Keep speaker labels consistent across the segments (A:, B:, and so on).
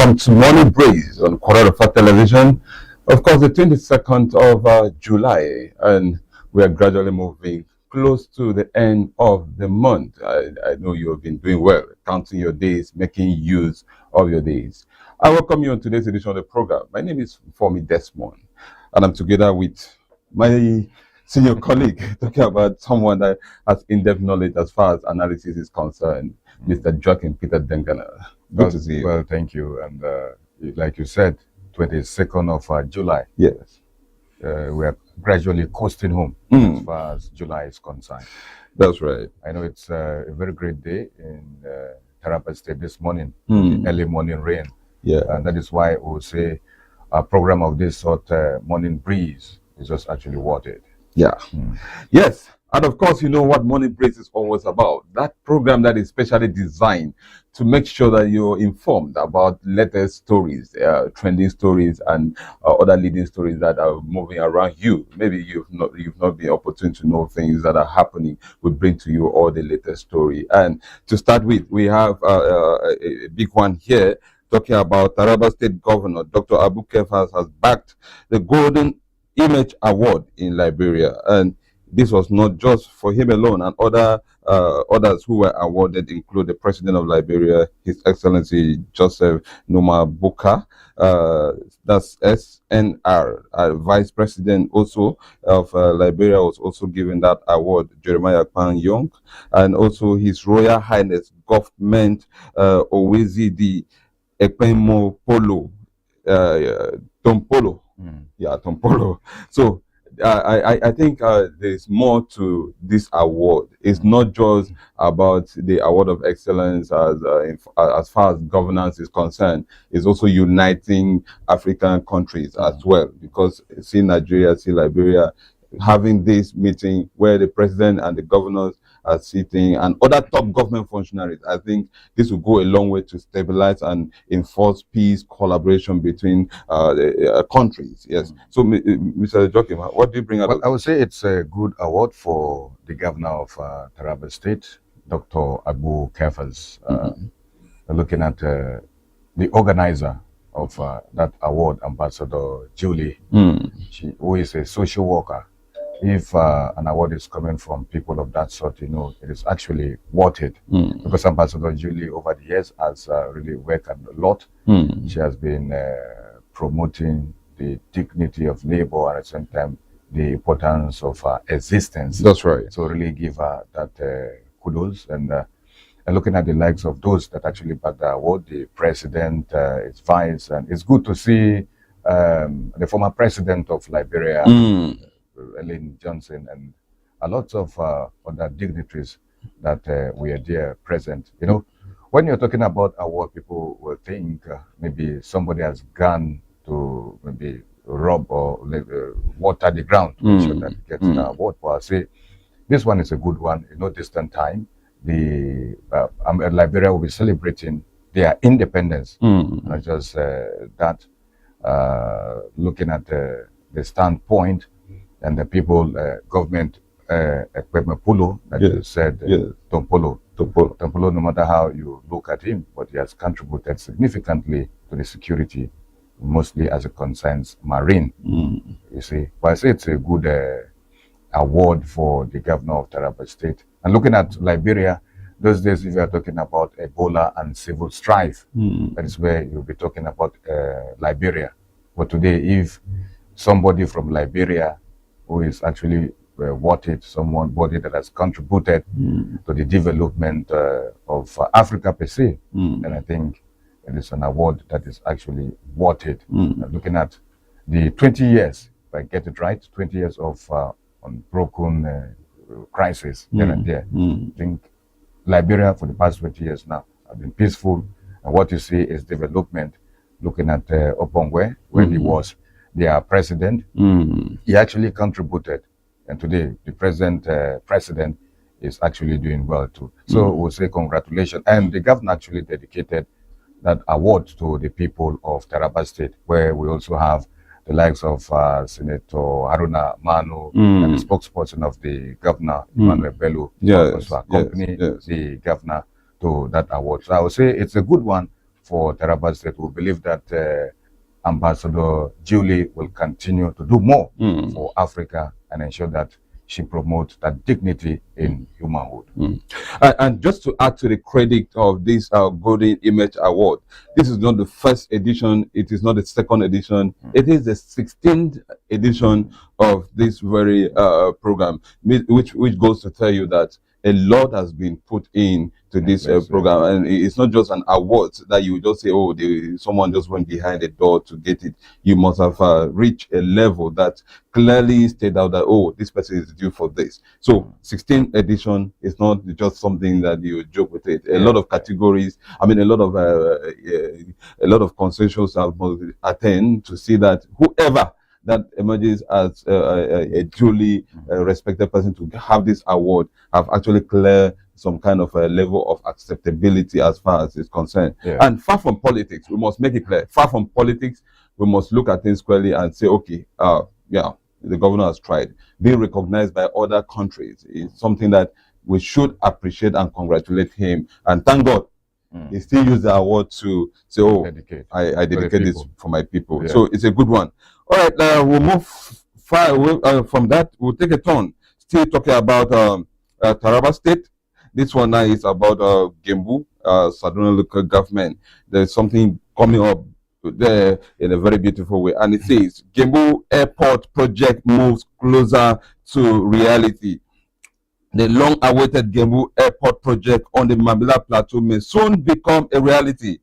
A: welcome to Morning Breeze on Kwararafa Television. Of course, the 22nd of July, and we are gradually moving close to the end of the month. I know you have been doing well, counting your days, making use of your days. I welcome you on today's edition of the program. My name is Fomi Desmond, and I'm together with my senior colleague talking about someone that has in-depth knowledge as far as analysis is concerned, Mr. Joaquin Peter Dengana. Good to see you.
B: Well, thank you. And like you said, 22nd of July.
A: Yes.
B: We are gradually coasting home as far as July is concerned.
A: That's right.
B: I know it's a very great day in Kwararafa State this morning, early morning rain.
A: Yeah.
B: And that is why we will say a program of this sort, Morning Breeze, is just actually worth it.
A: Yeah. Yes. And of course, you know what Morning Breeze is always about. That program that is specially designed to make sure that you're informed about latest stories, trending stories, and other leading stories that are moving around you. Maybe you've not been opportune to know things that are happening. We bring to you all the latest story. And to start with, we have a big one here talking about Taraba State Governor Dr. Abu Kefas has backed the Golden Image Award in Liberia, and this was not just for him alone, and others who were awarded include the President of Liberia, His Excellency Joseph Numa Buka, that's SNR, Vice President also of Liberia was also given that award, Jeremiah Kwan Young, and also His Royal Highness Government Owezidi Ekpemo Polo, Tompolo. Yeah, Tompolo. So I think there's more to this award. It's not just about the award of excellence as far as governance is concerned. It's also uniting African countries as well, because see Nigeria, see Liberia having this meeting where the president and the governors are sitting and other top government functionaries. I think this will go a long way to stabilize and enforce peace, collaboration between the countries. Yes. So, Mr. Joaquin, what do you bring out?
B: Well, I would say it's a good award for the governor of Taraba State, Dr. Abu Kefas. Looking at the organizer of that award, Ambassador Julie, who is a social worker. If an award is coming from people of that sort, you know, it is actually worth it. Because Ambassador Julie over the years has really worked a lot. She has been promoting the dignity of labor, and at the same time, the importance of existence.
A: That's right.
B: So really give her that kudos. And looking at the likes of those that actually back the award, the president, its vice, and it's good to see the former president of Liberia, Ellen Johnson, and a lot of other dignitaries that we are there present. You know, when you're talking about award, people will think maybe somebody has gone to maybe rob or water the ground to make sure that it gets the award. But I'll say this one is a good one. In no distant time, the Liberia will be celebrating their independence. Not just that, looking at the standpoint and the people, government, Ekpemepolo, that you said, Tompolo, no matter how you look at him, but he has contributed significantly to the security, mostly as it concerns marine, you see. But I say it's a good award for the governor of Taraba State. And looking at Liberia, those days if you are talking about Ebola and civil strife, that is where you'll be talking about Liberia. But today, if somebody from Liberia who is actually somebody that has contributed to the development of Africa per se, and I think it is an award that is actually worth it. Looking at the 20 years, if I get it right, 20 years of unbroken crisis here and there. I think Liberia for the past 20 years now have been peaceful, and what you see is development. Looking at Opongwe, when he was their president, he actually contributed, and today the president is actually doing well too. So we'll say congratulations, and the governor actually dedicated that award to the people of Taraba State, where we also have the likes of Senator Haruna Manu and the spokesperson of the governor, Emmanuel Bello, also accompany the governor to that award. So I would say it's a good one for Taraba State. We believe that Ambassador Julie will continue to do more for Africa and ensure that she promotes that dignity in humanhood.
A: And just to add to the credit of this Golden Image Award, this is not the first edition, it is not the second edition, it is the 16th edition of this very program, which goes to tell you that a lot has been put in to this program, and it's not just an award that you just say, oh, someone just went behind the door to get it. You must have reached a level that clearly stated out that, oh, this person is due for this. So 16th edition is not just something that you joke with it. A lot of categories, I mean, a lot of consensus have attend to see that whoever that emerges as a duly respected person to have this award have actually cleared some kind of a level of acceptability as far as it's concerned. And far from politics, we must make it clear, far from politics, we must look at things squarely and say, okay, yeah, the governor has tried. Being recognized by other countries is something that we should appreciate and congratulate him. And thank God, he still used the award to say, oh, I dedicate this for my people. So it's a good one. All right, we'll move far away from that. We'll take a turn. Still talking about Taraba State. This one now is about Gembu, Saduna local government. There's something coming up there in a very beautiful way. And it says, Gembu Airport project moves closer to reality. The long-awaited Gembu Airport project on the Mambila Plateau may soon become a reality.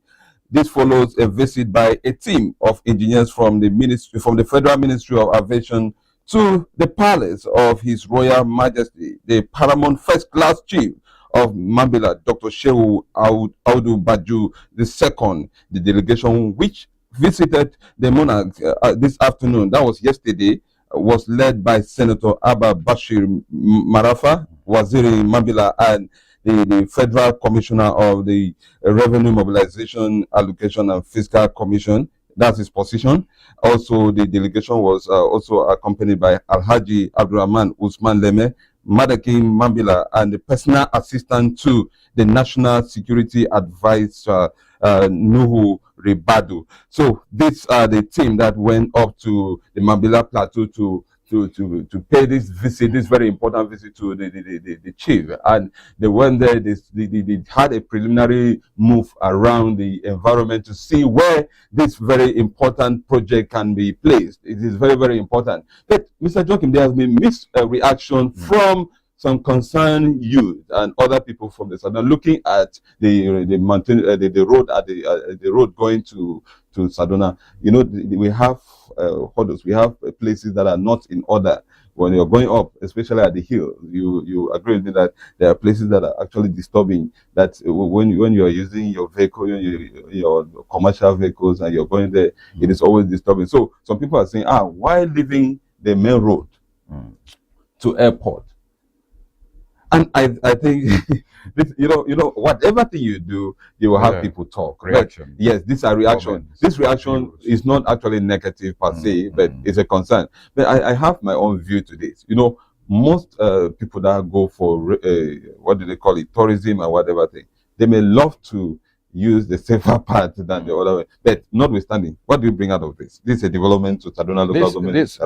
A: This follows a visit by a team of engineers from the Federal Ministry of Aviation to the palace of His Royal Majesty, the Paramount First Class Chief of Mambila, Dr. Shehu Audu Baju II. The delegation which visited the monarch this afternoon, that was yesterday, was led by Senator Abba Bashir Marafa, Waziri Mambila, and the Federal Commissioner of the Revenue Mobilization, Allocation and Fiscal Commission. That's his position. Also, the delegation was also accompanied by Alhaji Abdurrahman Usman Leme, Madakin Mambila, and the personal assistant to the National Security Advisor, Nuhu Ribadu. So these are the team that went up to the Mambila Plateau to pay this visit, this very important visit to the chief. And they went there, they had a preliminary move around the environment to see where this very important project can be placed. It is very, very important. But Mr. Joachim, there has been mixed reaction from some concerned youth and other people from the south looking at the mountain, the road at the road going to Sadona. You know, we have hurdles, we have places that are not in order. When you're going up, especially at the hill, you agree with me that there are places that are actually disturbing. That when you're using your vehicle, your commercial vehicles, and you're going there, it is always disturbing. So some people are saying, why leaving the main road to airport? And I think this, you know, whatever thing you do, you will have people talk. Reaction. Yes, these are reactions. This reaction is not actually negative per se, but it's a concern. But I have my own view to this. You know, most people that go for what do they call it, tourism or whatever thing, they may love to use the safer path than the other way. But notwithstanding, what do you bring out of this? This is a development to Sadona local government.
B: This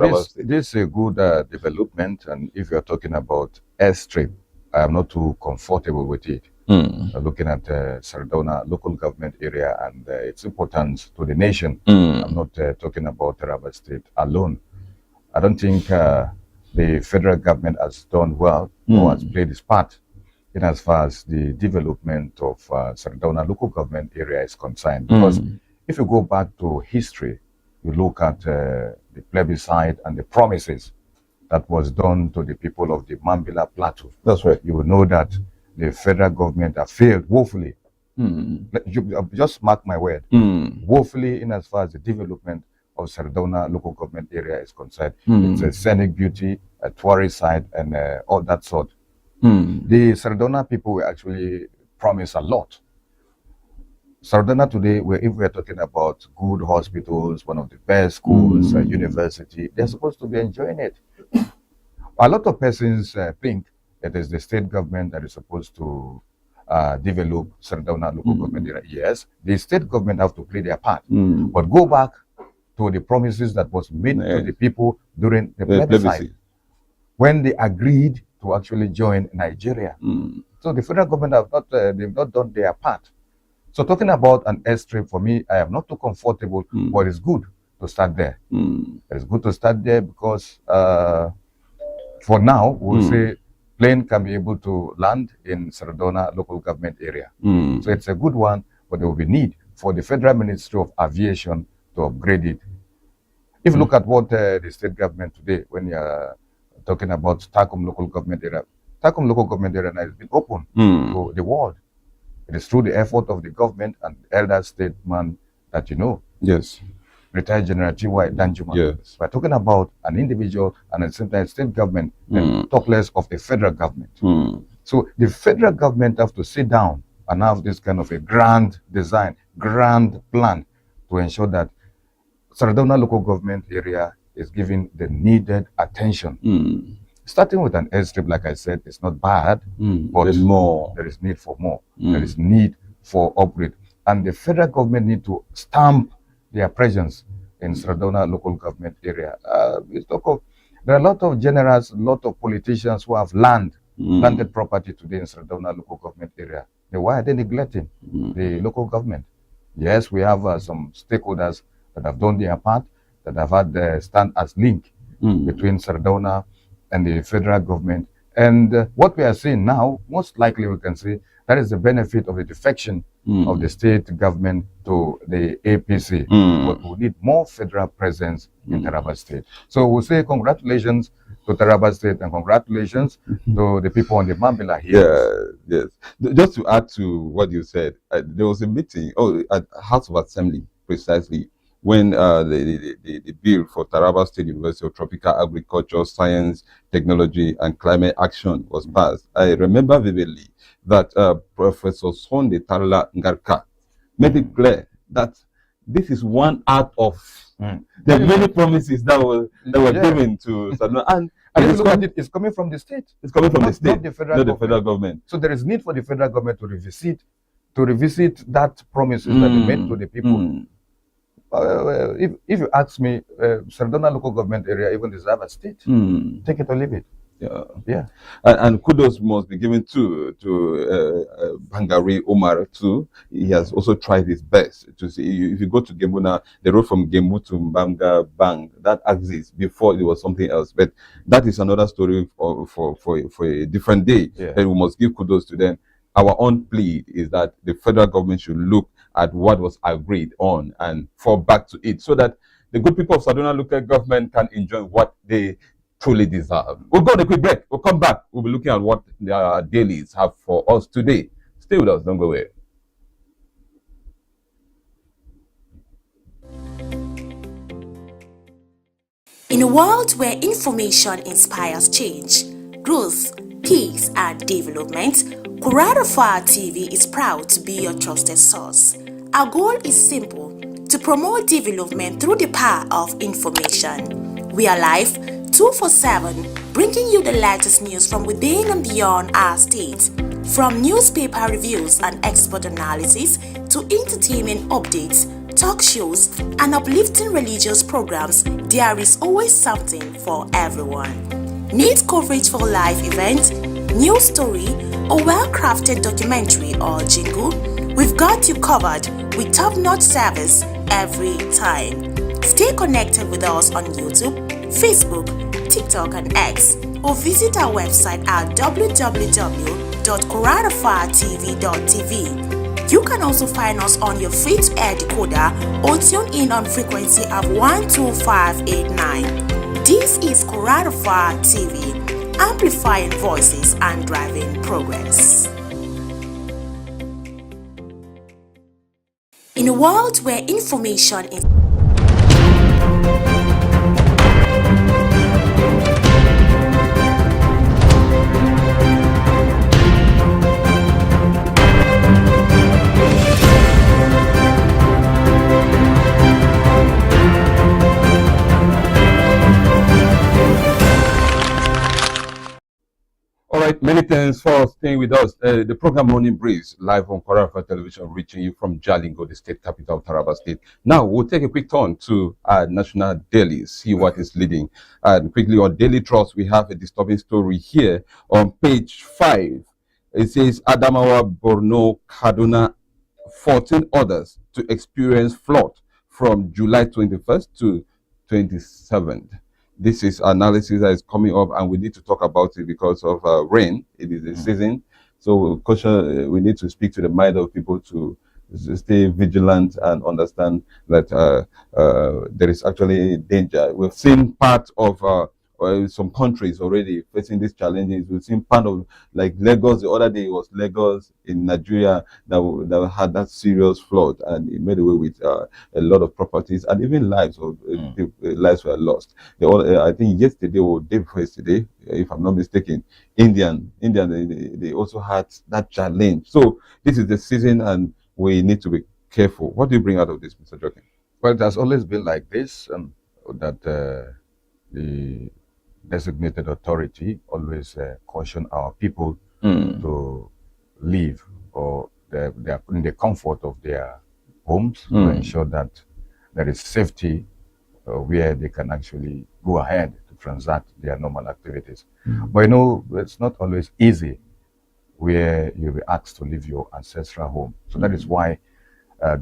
B: is a good development, and if you're talking about airstrip, I am not too comfortable with it. Looking at Sardauna local government area and its importance to the nation. I'm not talking about Taraba State alone. I don't think the federal government has done well or has played its part in as far as the development of Sardauna local government area is concerned. Because if you go back to history, you look at the plebiscite and the promises that was done to the people of the Mambila Plateau.
A: That's right.
B: You will know that the federal government have failed woefully. Just mark my word. Woefully in as far as the development of Sardauna local government area is concerned. It's a scenic beauty, a tourist site, and all that sort. The Sardauna people were actually promised a lot. Sardauna today, if we're talking about good hospitals, one of the best schools, university, they're supposed to be enjoying it. A lot of persons think it is the state government that is supposed to develop Sardauna local government area. Yes, the state government have to play their part,
A: Mm.
B: but go back to the promises that was made to the people during the plebiscite, when they agreed to actually join Nigeria.
A: Mm.
B: So the federal government have not, they've not done their part. So talking about an airstrip, for me, I am not too comfortable, but it's good to start there. It's good to start there because for now, we'll say plane can be able to land in Sardauna local government area. So it's a good one, but there will be need for the Federal Ministry of Aviation to upgrade it. If you look at what the state government today, when you're talking about Takum local government area, Takum local government area now has been open to the world. It is through the effort of the government and elder statesman that you know.
A: Yes.
B: Retired General T.Y. Danjuma.
A: Yes.
B: We're talking about an individual and at the same time state government and talk less of the federal government. So the federal government have to sit down and have this kind of a grand design, grand plan to ensure that Sardauna local government area is given the needed attention. Starting with an airstrip, like I said, it's not bad, but
A: there's more.
B: There is need for more. There is need for upgrade. And the federal government need to stamp their presence in Sardauna local government area. There are a lot of generals, a lot of politicians who have landed property today in Sardauna local government area. Then why are they neglecting the local government? Yes, we have some stakeholders that have done their part, that have had the stand as link between Sardauna and the federal government. And what we are seeing now, most likely we can say, that is the benefit of the defection of the state government to the APC. But we need more federal presence in Taraba State. So we'll say congratulations to Taraba State and congratulations to the people on the Mambila here.
A: Yeah, yes. Just to add to what you said, there was a meeting at House of Assembly, precisely, when the bill for Taraba State University of Tropical Agriculture, Science, Technology, and Climate Action was passed. I remember vividly that Professor Sonde Tarla Ngarka made it clear that this is one out of the many promises that were given to Sardauna. And
B: it's coming from the state.
A: It's coming from the state,
B: not the federal
A: government.
B: So there is need for the federal government to revisit that promises that they made to the people. If you ask me, Sardauna local government area even deserve a state. Take it or leave it. Yeah.
A: And kudos must be given to Bangari Omar too. He has also tried his best to see. If you go to Gembuna, the road from Gembu to Mbanga Bang, that exists. Before it was something else, but that is another story for a different day.
B: Yeah.
A: And we must give kudos to them. Our own plea is that the federal government should look at what was agreed on and fall back to it, so that the good people of Sardauna local government can enjoy what they truly deserve. We'll go on a quick break. We'll come back. We'll be looking at what the dailies have for us today. Stay with us. Don't go away.
C: In a world where information inspires change, growth, peace, and development, Kwararafa TV is proud to be your trusted source. Our goal is simple: to promote development through the power of information. We are live 24/7, bringing you the latest news from within and beyond our state. From newspaper reviews and expert analysis to entertainment updates, talk shows, and uplifting religious programs, there is always something for everyone. Need coverage for a live event, news story, or well-crafted documentary or jingle? We've got you covered with top-notch service every time. Stay connected with us on YouTube, Facebook, TikTok, and X, or visit our website at www.kwararafatv.tv. You can also find us on your free-to-air decoder or tune in on frequency of 12589. This is Kwararafa TV, amplifying voices and driving progress. In a world where information is
A: right, many thanks for staying with us. The program Morning Breeze, live on Kwararafa Television, reaching you from Jalingo, the state capital of Taraba State. Now, we'll take a quick turn to national daily, see what is leading. And quickly on Daily Trust, we have a disturbing story here on page 5. It says Adamawa, Borno, Kaduna, 14 others to experience flood from July 21st to 27th. This is analysis that is coming up, and we need to talk about it because of rain. It is a season, so caution. We need to speak to the mind of people to stay vigilant and understand that there is actually danger. We've seen part of some countries already facing these challenges. We've seen part of like Lagos. The other day was Lagos in Nigeria that had that serious flood, and it made away with a lot of properties and even lives. Of lives were lost. I think yesterday or day before yesterday, if I'm not mistaken, India they also had that challenge. So this is the season, and we need to be careful. What do you bring out of this, Mr. Joking?
B: Well, it has always been like this, that the designated authority always caution our people to live or they are in the comfort of their homes to ensure that there is safety where they can actually go ahead to transact their normal activities. But you know, it's not always easy where you'll be asked to leave your ancestral home. So that is why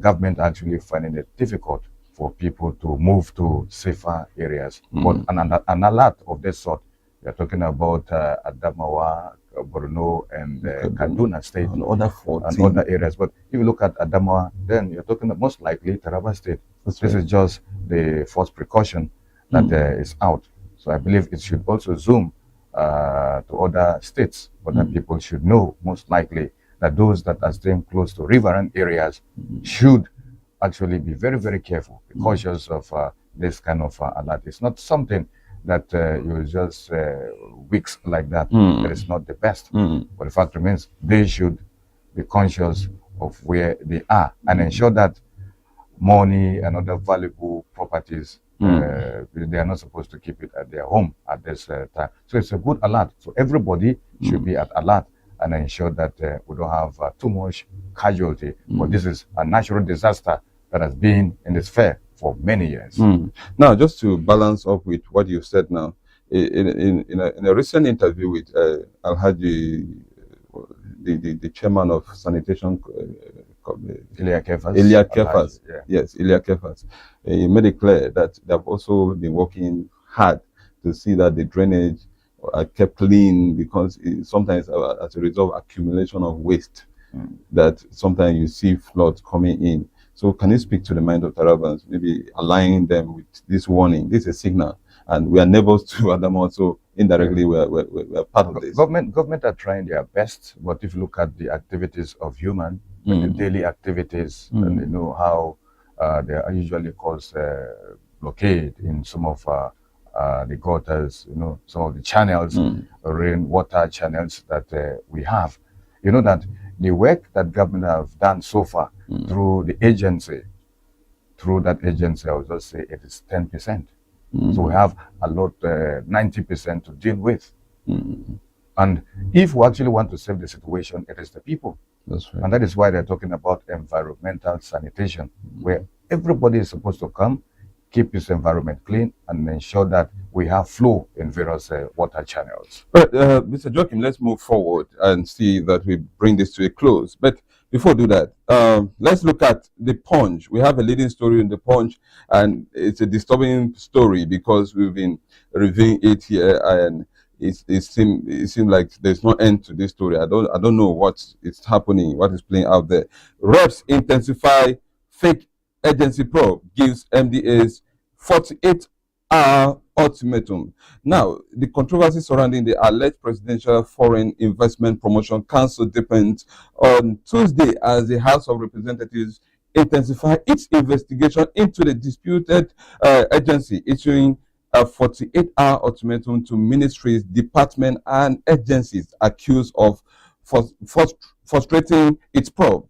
B: government actually finding it difficult for people to move to safer areas. But an alert of this sort, we are talking about Adamawa, Borno, and Kaduna State,
A: and other 14.
B: and other areas. But if you look at Adamawa, then you're talking most likely Taraba State. This is just the first precaution that is out. So I believe it should also zoom to other states, but that people should know most likely that those that are staying close to riverine areas should actually be very, very careful, be cautious of this kind of alert. It's not something that you just weeks like that. That is not the best. But the fact remains, they should be conscious of where they are and ensure that money and other valuable properties, they are not supposed to keep it at their home at this time. So it's a good alert. So everybody should be at alert and ensure that we don't have too much casualty. But this is a natural disaster that has been in this fair for many years.
A: Now, just to balance up with what you said now, in a recent interview with Alhaji, the chairman of sanitation,
B: Ilya
A: Kefas,
B: yeah.
A: yes, Ilya Kefas, he made it clear that they've also been working hard to see that the drainage are kept clean, because sometimes as a result of accumulation of waste, that sometimes you see floods coming in. So can you speak to the mind of Tarabans, maybe aligning them with this warning? This is a signal, and we are neighbors to Adamawa, so indirectly we're part of this.
B: Government are trying their best, but if you look at the activities of human, the daily activities, and you know how they usually cause blockade in some of the gutters, you know, some of the channels, rainwater channels that we have. You know that the work that government have done so far through the agency, I would just say it is 10%. So we have a lot, 90% to deal with. And if we actually want to save the situation, it is the people.
A: That's right.
B: And that is why they're talking about environmental sanitation, where everybody is supposed to come, keep his environment clean, and ensure that we have flow in various water channels.
A: But Mr. Joachim, let's move forward and see that we bring this to a close. But before we do that, let's look at the Punch. We have a leading story in the Punch, and it's a disturbing story because we've been reviewing it here, and it seems like there's no end to this story. I don't know what is happening, what is playing out there. Reps intensify fake agency probe, gives MDAs 48-hour ultimatum. Now, the controversy surrounding the alleged Presidential Foreign Investment Promotion Council depends on Tuesday as the House of Representatives intensify its investigation into the disputed agency, issuing a 48-hour ultimatum to ministries, departments, and agencies accused of frustrating its probe.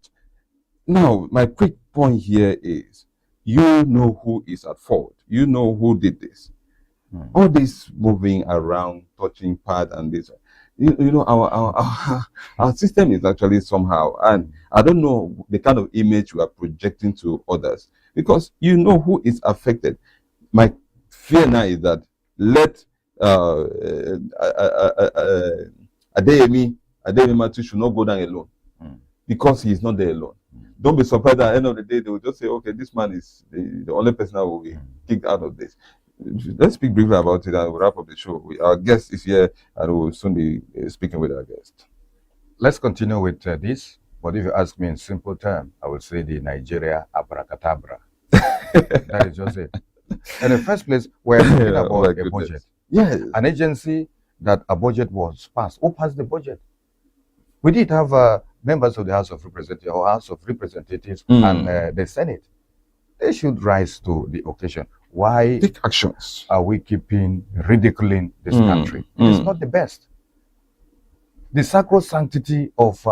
A: Now, my quick point here is, you know who is at fault. You know who did this. All this moving around, touching pad and this, you know, our system is actually somehow, and I don't know the kind of image we are projecting to others, because you know who is affected. My fear now is that let Adeyemi Matu should not go down alone, because he is not there alone. Don't be surprised at the end of the day they will just say, okay, this man is the only person that will be kicked out of this. Let's speak briefly about it and we'll wrap up the show. Our guest is here and we'll soon be speaking with our guest.
B: Let's continue with this. But if you ask me in simple terms, I would say the Nigeria abracadabra. That is just it. In the first place, we're talking about a budget.
A: Yeah.
B: An agency that a budget was passed. Who passed the budget? We did have members of the House of Representatives or House of Representatives and the Senate. They should rise to the occasion. Why
A: take actions?
B: Are we keeping ridiculing this country? It is not the best. The sacrosanctity of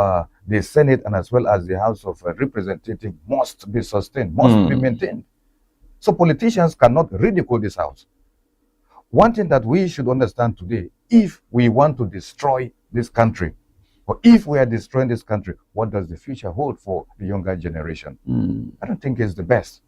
B: the Senate and as well as the House of Representatives must be sustained, must be maintained. So politicians cannot ridicule this house. One thing that we should understand today, if we want to destroy this country, or if we are destroying this country, what does the future hold for the younger generation? I don't think it's the best.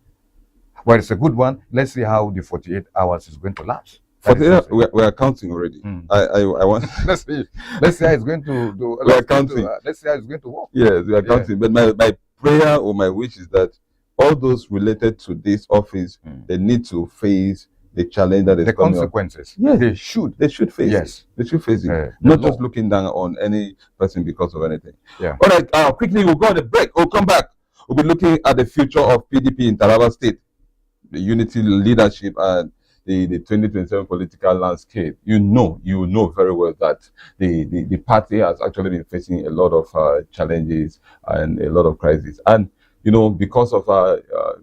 B: Well, it's a good one. Let's see how the 48 hours is going to last.
A: 48, we are counting already. I want.
B: Let's see how it's going to do.
A: We are counting.
B: Let's see how it's going to work.
A: Yes, we are counting. But my prayer or my wish is that all those related to this office, they need to face the challenge that is
B: the
A: coming
B: consequences.
A: Yes,
B: they should
A: face
B: it.
A: They should face it. Not just looking down on any person because of anything.
B: Yeah.
A: All right, quickly we'll go on a break. We'll come back. We'll be looking at the future of PDP in Taraba State, the unity leadership and the 2027 political landscape. You know very well that the party has actually been facing a lot of challenges and a lot of crises. And you know, because of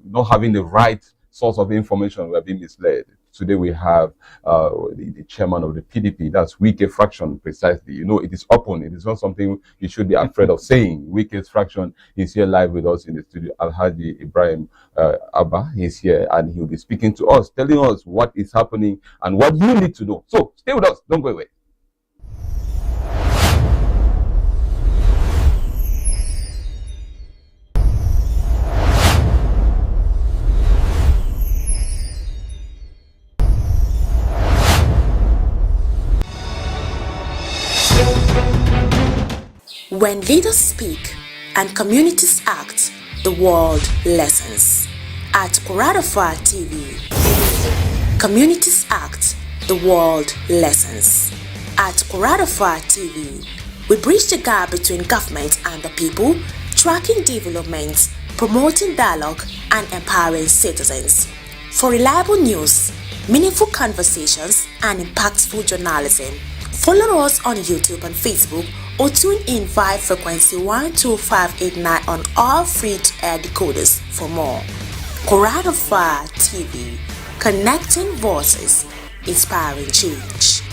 A: not having the right source of information, we are being misled. Today we have the chairman of the PDP, that's Wike Fraction, precisely. You know, it is open. It is not something you should be afraid of saying. Wike's Fraction is here live with us in the studio. Alhaji Ibrahim Abba is here, and he'll be speaking to us, telling us what is happening and what you need to know. So stay with us. Don't go away.
C: When leaders speak and communities act, the world listens. At Kwararafa TV, communities act, the world listens. At Kwararafa TV, we bridge the gap between government and the people, tracking development, promoting dialogue, and empowering citizens. For reliable news, meaningful conversations, and impactful journalism, follow us on YouTube and Facebook, or tune in via frequency 12589 on all free-to-air decoders for more. Kwararafa TV, connecting voices, inspiring change.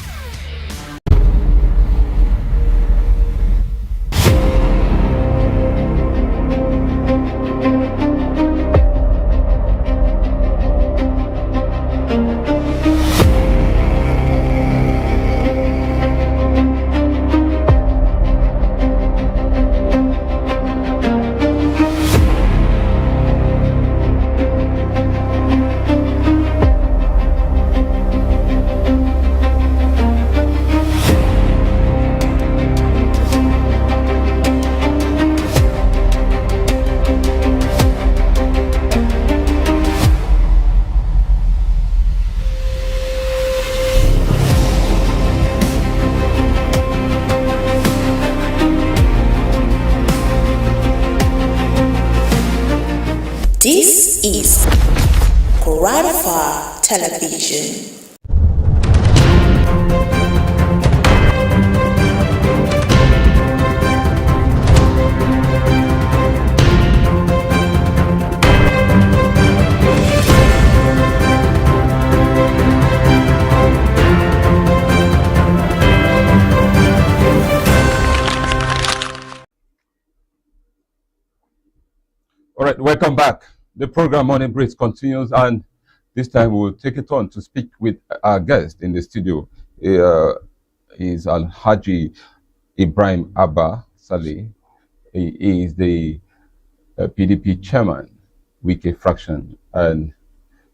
C: This is Kwararafa Television.
A: All right, welcome back. The program Morning Breeze continues, and this time we'll take it on to speak with our guest in the studio. Is Alhaji Ibrahim Abba Saleh. He is the PDP chairman, Wiki fraction, and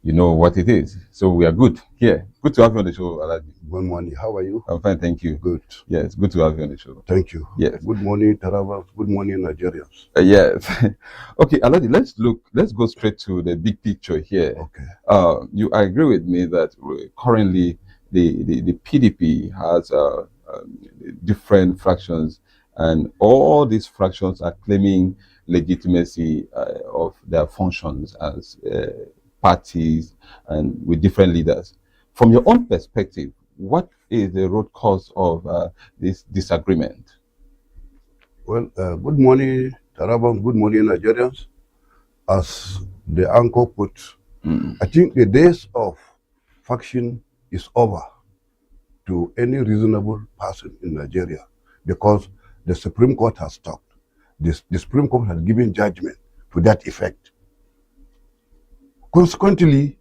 A: you know what it is. So we are good here. Good to have you on the show, Alaji.
D: Good morning. How are you?
A: I'm fine, thank you.
D: Good.
A: Yes, good to have you on the show.
D: Thank you.
A: Yes.
D: Good morning, Taraba. Good morning, Nigerians.
A: Yes. Okay, Alaji, let's go straight to the big picture here.
D: Okay.
A: You agree with me that currently the PDP has different fractions, and all these fractions are claiming legitimacy of their functions as parties and with different leaders. From your own perspective, what is the root cause of this disagreement?
D: Well, good morning, Taraba. Good morning, Nigerians. As the anchor put, I think the days of faction is over to any reasonable person in Nigeria because the Supreme Court has stopped. The Supreme Court has given judgment to that effect. Consequently,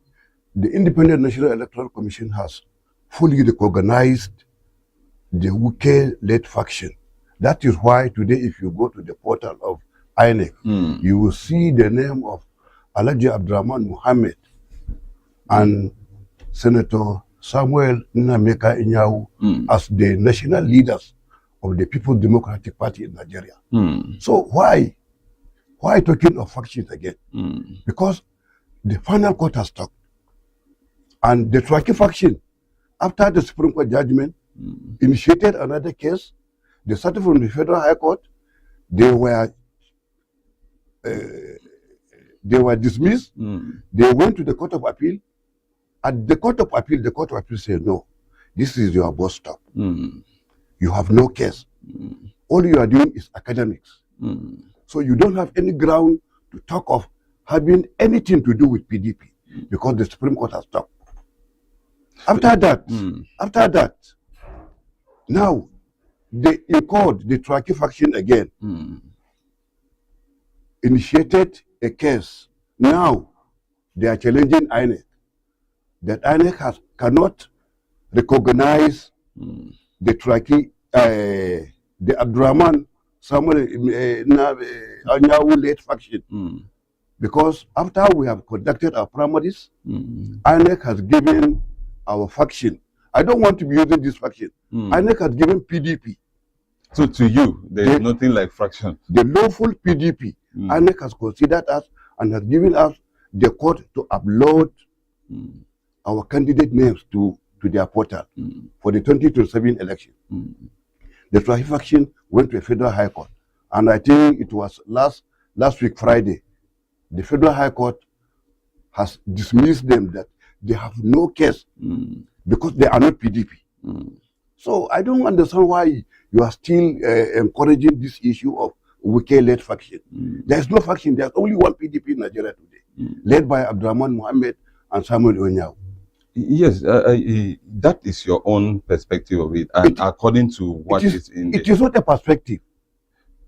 D: the Independent National Electoral Commission has fully recognized the Wike-led faction. That is why today, if you go to the portal of INEC, you will see the name of Alhaji Abdurrahman Mohammed and Senator Samuel Nnameka Inyawu as the national leaders of the People's Democratic Party in Nigeria. So why talking of factions again? Because the final court has stopped. And the Twaki faction, after the Supreme Court judgment, initiated another case. They started from the Federal High Court. They were dismissed. They went to the Court of Appeal. At the Court of Appeal said, no, this is your bus stop. You have no case. All you are doing is academics. So you don't have any ground to talk of having anything to do with PDP because the Supreme Court has stopped. After that, now they called the Twaki faction again, initiated a case. Now they are challenging INEC that INEC cannot recognize the Twaki, the Abdurrahman Samuel Anyawu-led faction because after we have conducted our primaries, INEC has given our faction. I don't want to be using this faction. INEC has given PDP.
A: So to you, there is nothing like fraction.
D: The lawful PDP, INEC has considered us and has given us the court to upload our candidate names to their portal for the 2027 election. The Twaki faction went to a Federal High Court, and I think it was last week Friday. The Federal High Court has dismissed them that they have no case because they are not PDP. So I don't understand why you are still encouraging this issue of Wike-led faction. There is no faction. There is only one PDP in Nigeria today, led by Abdurrahman Mohammed and Samuel Onyawu.
A: Yes, that is your own perspective of it, and according to what is in
D: it is not a perspective.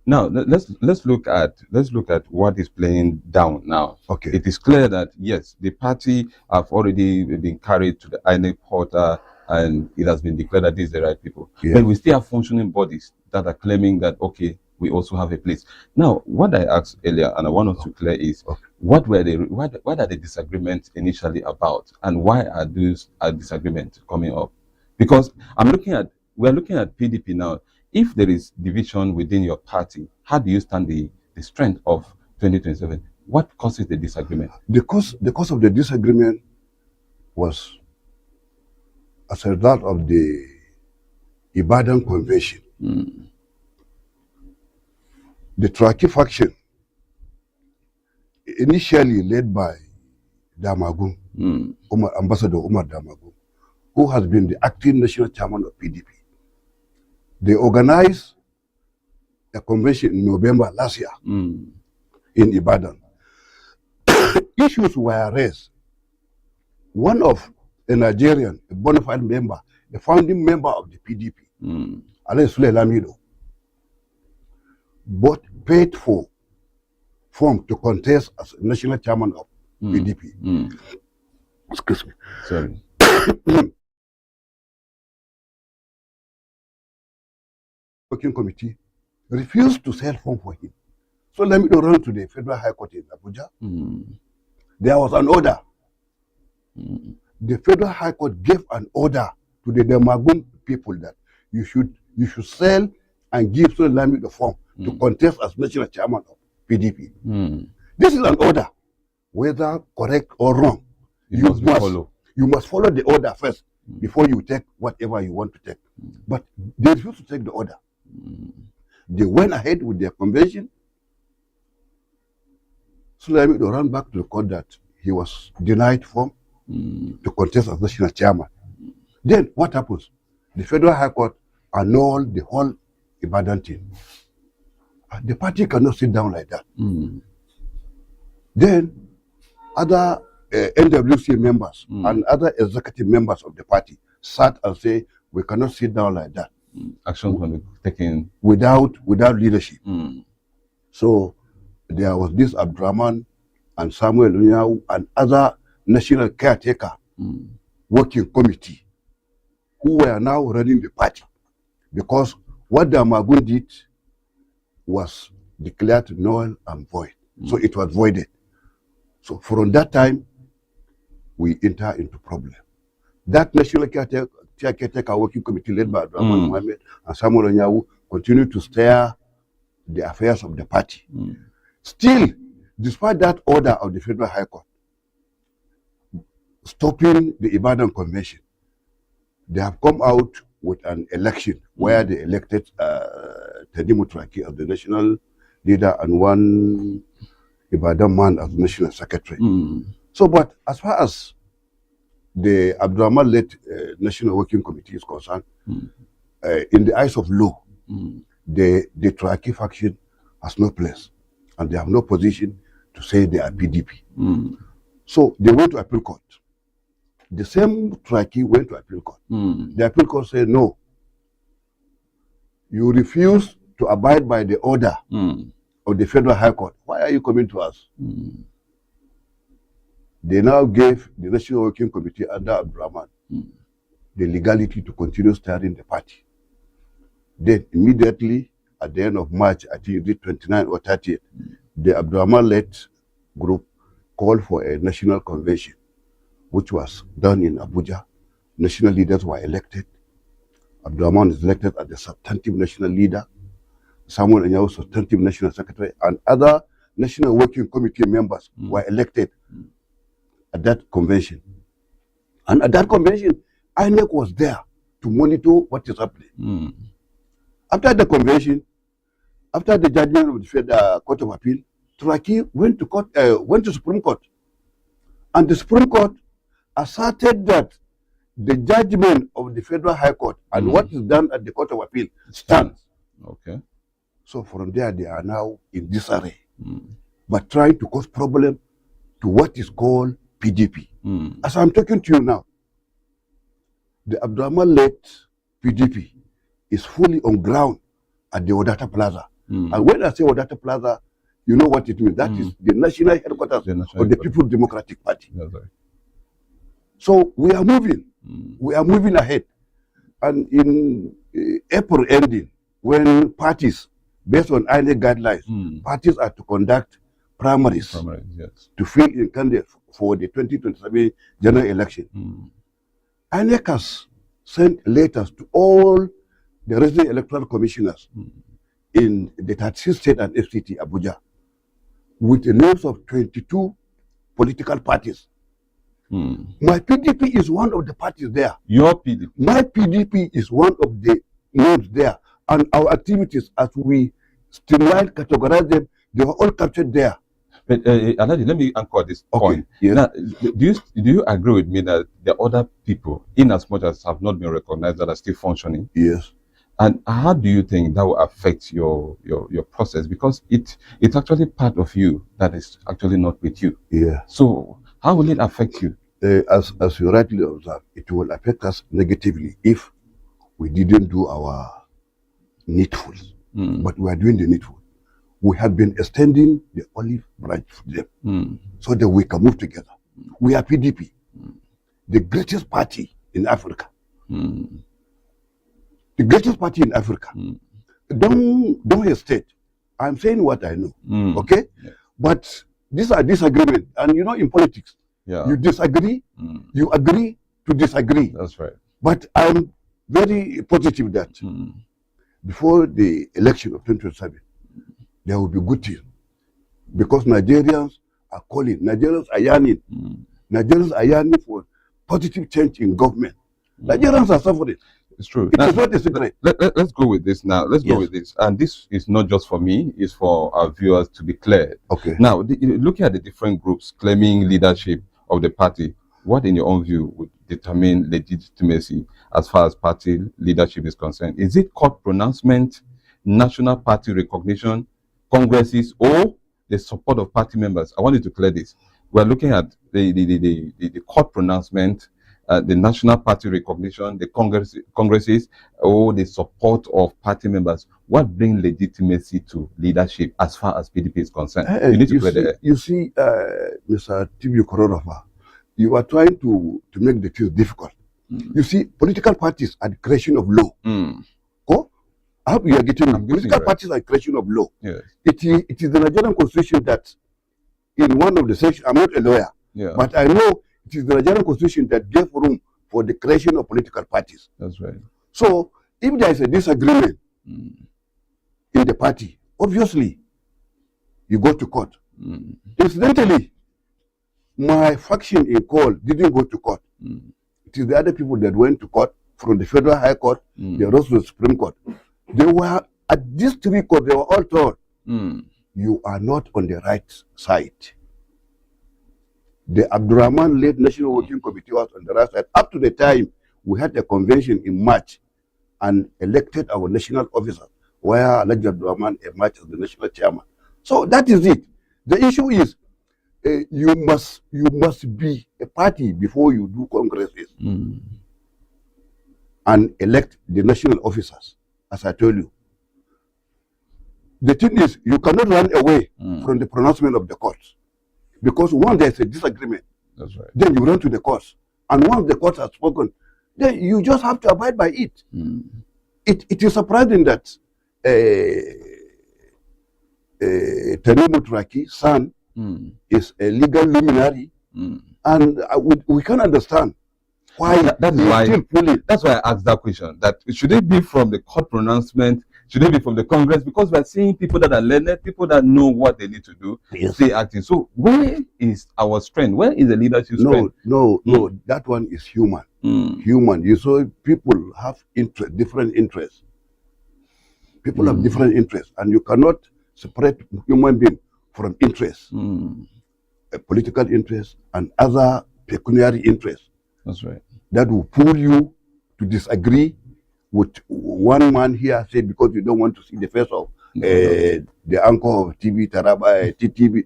A: Now let's look at what is playing down now.
D: Okay.
A: It is clear that yes, the party have already been carried to the INEC portal, and it has been declared that these are the right people.
D: Yeah.
A: But we still have functioning bodies that are claiming that okay, we also have a place. Now, what I asked earlier, and I want us to clear is what are the disagreements initially about, and why are these disagreements coming up? Because we're looking at PDP now. If there is division within your party, how do you stand the strength of 2027? What causes the disagreement?
D: The cause of the disagreement was as a result of the Ibadan Convention. The Twaki faction, initially led by Damagum, Ambassador Umar Damagum, who has been the acting national chairman of PDP. They organized a convention in November last year in Ibadan. Issues were raised. One of a Nigerian, a bona fide member, the founding member of the PDP, Alain Sule Lamido, paid for form to contest as national chairman of PDP. Excuse me.
A: Sorry.
D: Working Committee refused to sell form for him. So let me run to the Federal High Court in Abuja. There was an order. The Federal High Court gave an order to the Demagun people that you should sell and give Solomon Lami the form to contest as national chairman of PDP. This is an order, whether correct or wrong. You must follow the order first before you take whatever you want to take. But they refused to take the order. They went ahead with their convention. Solomon ran back to the court that he was denied form to contest as national chairman. Then what happens? The Federal High Court annulled the whole Ibadan thing. The party cannot sit down like that. Then other NWC members and other executive members of the party sat and say, we cannot sit down like that.
A: Action can be taken
D: without leadership. So there was this Abdurrahman and Samuel Unyau and other national caretaker working committee who were now running the party, because what the Magun did was declared null and void. So it was voided. So from that time, we enter into problem. That national caretaker working committee led by Abdurrahman Mohammed and Samuel Onyawu continued to steer the affairs of the party. Still, despite that order of the Federal High Court stopping the Ibadan Convention, they have come out with an election where they elected Tedimu Traki as the national leader and one Ibadan man as the national secretary. So, but as far as the Abdurrahman-led National Working Committee is concerned, in the eyes of law, the Traki faction has no place and they have no position to say they are PDP. So they went to appeal court. The same Traki went to appeal court. The appeal court said, no, you refuse to abide by the order of the Federal High Court. Why are you coming to us? They now gave the National Working Committee under Abdurrahman the legality to continue steering the party. Then immediately at the end of March, I think it 29 or 30th, the Abdurrahman-led group called for a national convention, which was done in Abuja. National leaders were elected. Abdurrahman is elected as the substantive national leader. Samuel Onyawu, substantive national secretary, and other National Working Committee members were elected at that convention. And at that convention, INEC was there to monitor what is happening. After the convention, after the judgment of the Federal Court of Appeal, Turaki went to Supreme Court. And the Supreme Court asserted that the judgment of the Federal High Court and what is done at the Court of Appeal stands.
A: Okay.
D: So from there, they are now in disarray, but trying to cause problem to what is called PDP. As I'm talking to you now, the Abdurrahman-led PDP is fully on ground at the Odata Plaza. And when I say Odata Plaza, you know what it means. That is the national headquarters of the People's Democratic Party.
A: That's right.
D: So we are moving. We are moving ahead. And in April ending, when parties, based on INEC guidelines, parties are to conduct primaries to fill in candidates for the 2027 general election. INEC has sent letters to all the resident electoral commissioners in the 36 state and FCT Abuja with the names of 22 political parties. My PDP is one of the parties there.
A: Your PDP?
D: My PDP is one of the names there. And our activities, as we streamline, categorize them, they were all captured there.
A: But Alhaji, let me anchor this point.
D: Yes.
A: Now, do you agree with me that the other people, in as much as have not been recognized, that are still functioning?
D: Yes.
A: And how do you think that will affect your process? Because it's actually part of you that is actually not with you.
D: Yeah.
A: So how will it affect you?
D: As you rightly observe, it will affect us negatively if we didn't do our needful. But we are doing the needful. We have been extending the olive branch for them so that we can move together. We are PDP, the greatest party in Africa. The greatest party in Africa. don't hesitate. I'm saying what I know. Okay?
A: Yeah.
D: But these are disagreements. And you know, in politics,
A: Yeah.
D: you disagree, you agree to disagree.
A: That's right.
D: But I'm very positive that before the election of 2027, there will be good things. Because Nigerians are calling, Nigerians are yearning. Nigerians are yearning for positive change in government. Nigerians are suffering.
A: It's true.
D: It is not a secret.
A: Let's go with this now. Let's go with this. And this is not just for me, it's for our viewers to be clear.
D: Okay.
A: Now, looking at the different groups claiming leadership of the party, what in your own view would determine legitimacy as far as party leadership is concerned? Is it court pronouncement, national party recognition, congresses, or the support of party members? I want you to clear this. We're looking at the court pronouncement, the national party recognition, the congresses, or the support of party members. What brings legitimacy to leadership as far as PDP is concerned? You need to clear the air.
D: You see, Mr. TV Kwararafa, you are trying to make the things difficult. You see, political parties are the creation of law. Oh, I hope you are getting it. Political parties are the creation of law.
A: Yes.
D: It is the Nigerian constitution that, in one of the sections, I'm not a lawyer, but I know it is the Nigerian constitution that gave room for the creation of political parties.
A: That's right.
D: So, if there is a disagreement in the party, obviously, you go to court. Incidentally, my faction in call didn't go to court. It is the other people that went to court from the Federal High Court, they rose to the Supreme Court. They were at this three court, they were all told, you are not on the right side. The Abdurrahman-led National Working Committee was on the right side. Up to the time we had a convention in March and elected our national officer, where Alhaji Abdurrahman emerged as the national chairman. So that is it. The issue is you must be a party before you do congresses and elect the national officers, as I told you. The thing is, you cannot run away from the pronouncement of the courts. Because once there's a disagreement,
A: that's right,
D: then you run to the courts. And once the courts have spoken, then you just have to abide by it. It is surprising that Tanimu Traki's son is a legal luminary, and we can't understand why
A: that's why I asked that question. That should it be from the court pronouncement? Should it be from the Congress? Because we're seeing people that are learned, people that know what they need to do, say acting. So where is our strength? Where is the leadership strength?
D: No, that one is human. Human. You saw people have different interests. People have different interests, and you cannot separate human being from interests. A political interest and other pecuniary interests.
A: That's right.
D: That will pull you to disagree with one man here, say because you don't want to see the face of the uncle of TB Taraba, TB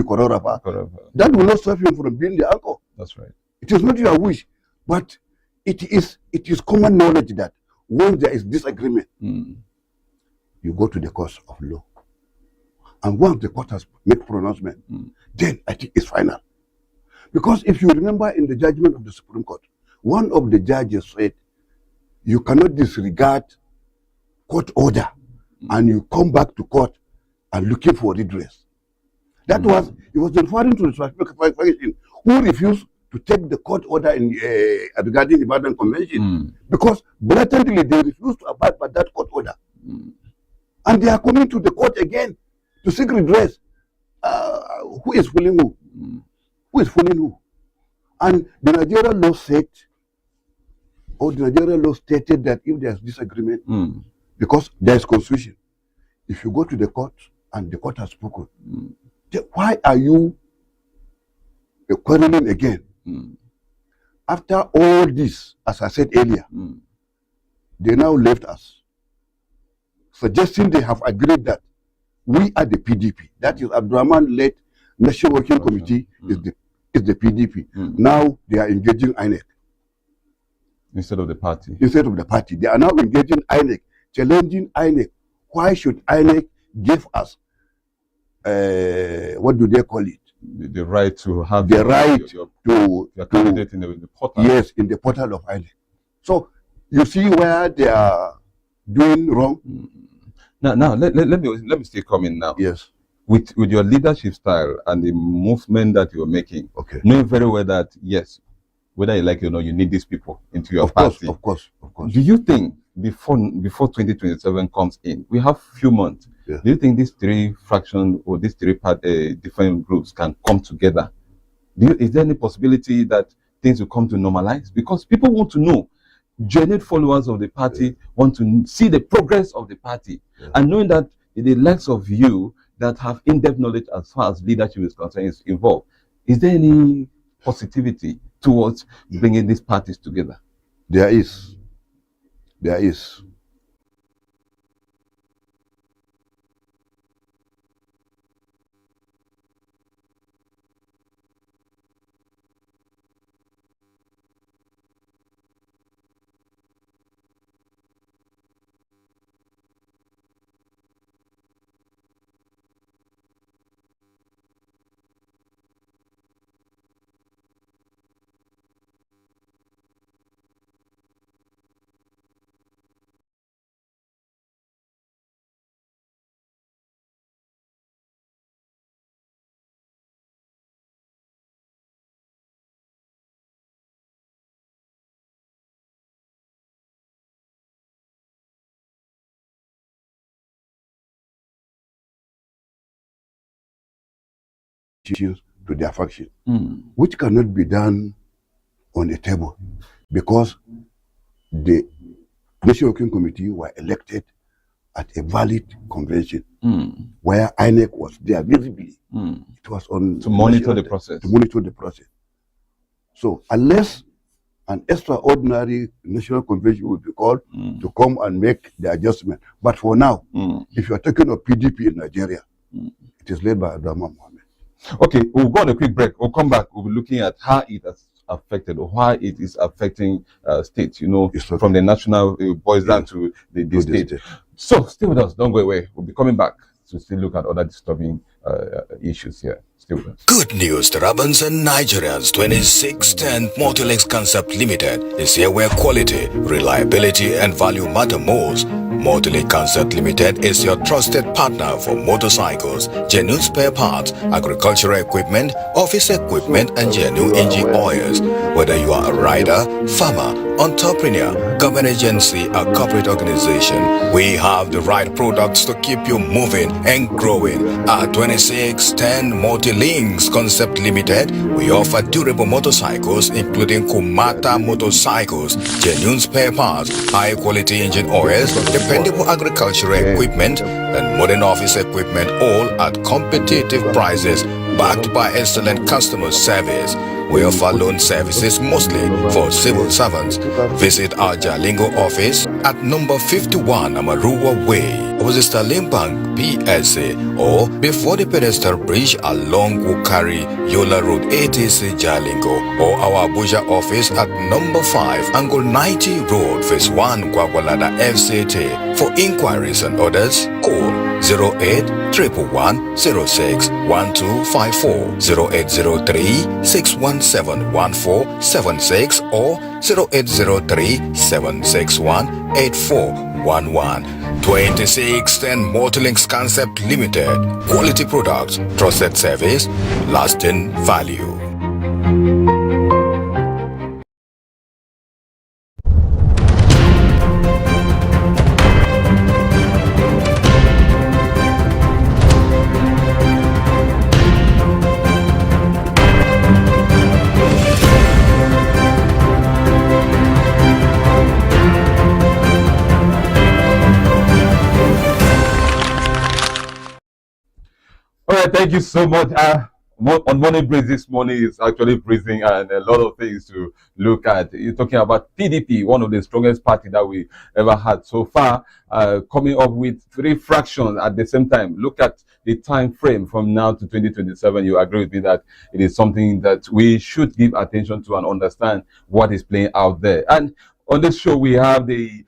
D: Kwararafa. That will not stop him from being the uncle.
A: That's right.
D: It is not your wish, but it is common knowledge that when there is disagreement, you go to the courts of law. And once the court has made pronouncement, then I think it's final. Because if you remember in the judgment of the Supreme Court, one of the judges said, you cannot disregard court order and you come back to court and looking for redress. That was, he was referring to the faction who refused to take the court order in regarding the Ibadan Convention because blatantly they refused to abide by that court order. And they are coming to the court again to seek redress. Who is fooling who? Who is fooling who? And the Nigerian law said, or the Nigerian law stated that if there's disagreement, because there's constitution, if you go to the court and the court has spoken, then why are you quarreling again? After all this, as I said earlier, they now left us, suggesting they have agreed that we are the PDP. That is Abdurrahman-led National Working Committee is the PDP. Now they are engaging INEC.
A: Instead of the party.
D: Instead of the party. They are now engaging INEC, challenging INEC. Why should INEC give us, what do they call it?
A: The right to have
D: the right
A: your candidate in the portal.
D: Yes, in the portal of INEC. So you see where they are doing wrong.
A: Now let me still come in now.
D: Yes.
A: With your leadership style and the movement that you're making,
D: Okay.
A: knowing very well that yes, whether you like it or not, you need these people into your party.
D: Of course.
A: Do you think before 2027 comes in, we have few months?
D: Yeah.
A: Do you think these three fractions or these three different groups can come together? Is there any possibility that things will come to normalize? Because people want to know. Genuine followers of the party want to see the progress of the party, and knowing that the likes of you that have in-depth knowledge as far as leadership is concerned is involved. Is there any positivity towards bringing these parties together?
D: There is. To their faction, which cannot be done on a table, because the National Working Committee were elected at a valid convention where INEC was there visibly. It was on
A: to monitor the process.
D: To monitor the process. So unless an extraordinary national convention will be called to come and make the adjustment, but for now, if you are talking of PDP in Nigeria, it is led by Abdurrahman Mohammed.
A: Okay, we'll go on a quick break. We'll come back. We'll be looking at how it has affected or how it is affecting states, from the national boils down to the state. So stay with us. Don't go away. We'll be coming back to still look at other disturbing issues here. Stay with us.
E: Good news, Tarabans and Nigerians. 2610 Multilinks Concept Limited is here where quality, reliability, and value matter most. Multilink Concept Limited is your trusted partner for motorcycles, genuine spare parts, agricultural equipment, office equipment, and genuine engine oils. Whether you are a rider, farmer, entrepreneur, government agency, or corporate organization, we have the right products to keep you moving and growing. At 2610 Multilinks Concept Limited, we offer durable motorcycles including Kumata motorcycles, genuine spare parts, high quality engine oils, dependable agricultural equipment, and modern office equipment, all at competitive prices, backed by excellent customer service. We offer loan services mostly for civil servants. Visit our Jalingo office at number 51 Amaruwa Way, opposite Sterling Bank, PSA, or before the pedestal bridge along Wukari, Yola Road, ATC, Jalingo, or our Abuja office at number 5 Angle 90 Road, Phase 1, Gwagwalada, FCT. For inquiries and orders, call 08-111-06-1254, 0803-617-1476, or 0803-761-8411. 2610 Multilinks Concept Limited. Quality products, trusted service, lasting value.
A: All right, thank you so much. On Morning Breeze this morning is actually breezing and a lot of things to look at. You're talking about PDP, one of the strongest party that we ever had so far, coming up with 3 fractions at the same time. Look at the time frame from now to 2027. You agree with me that it is something that we should give attention to and understand what is playing out there. And On this show, we have the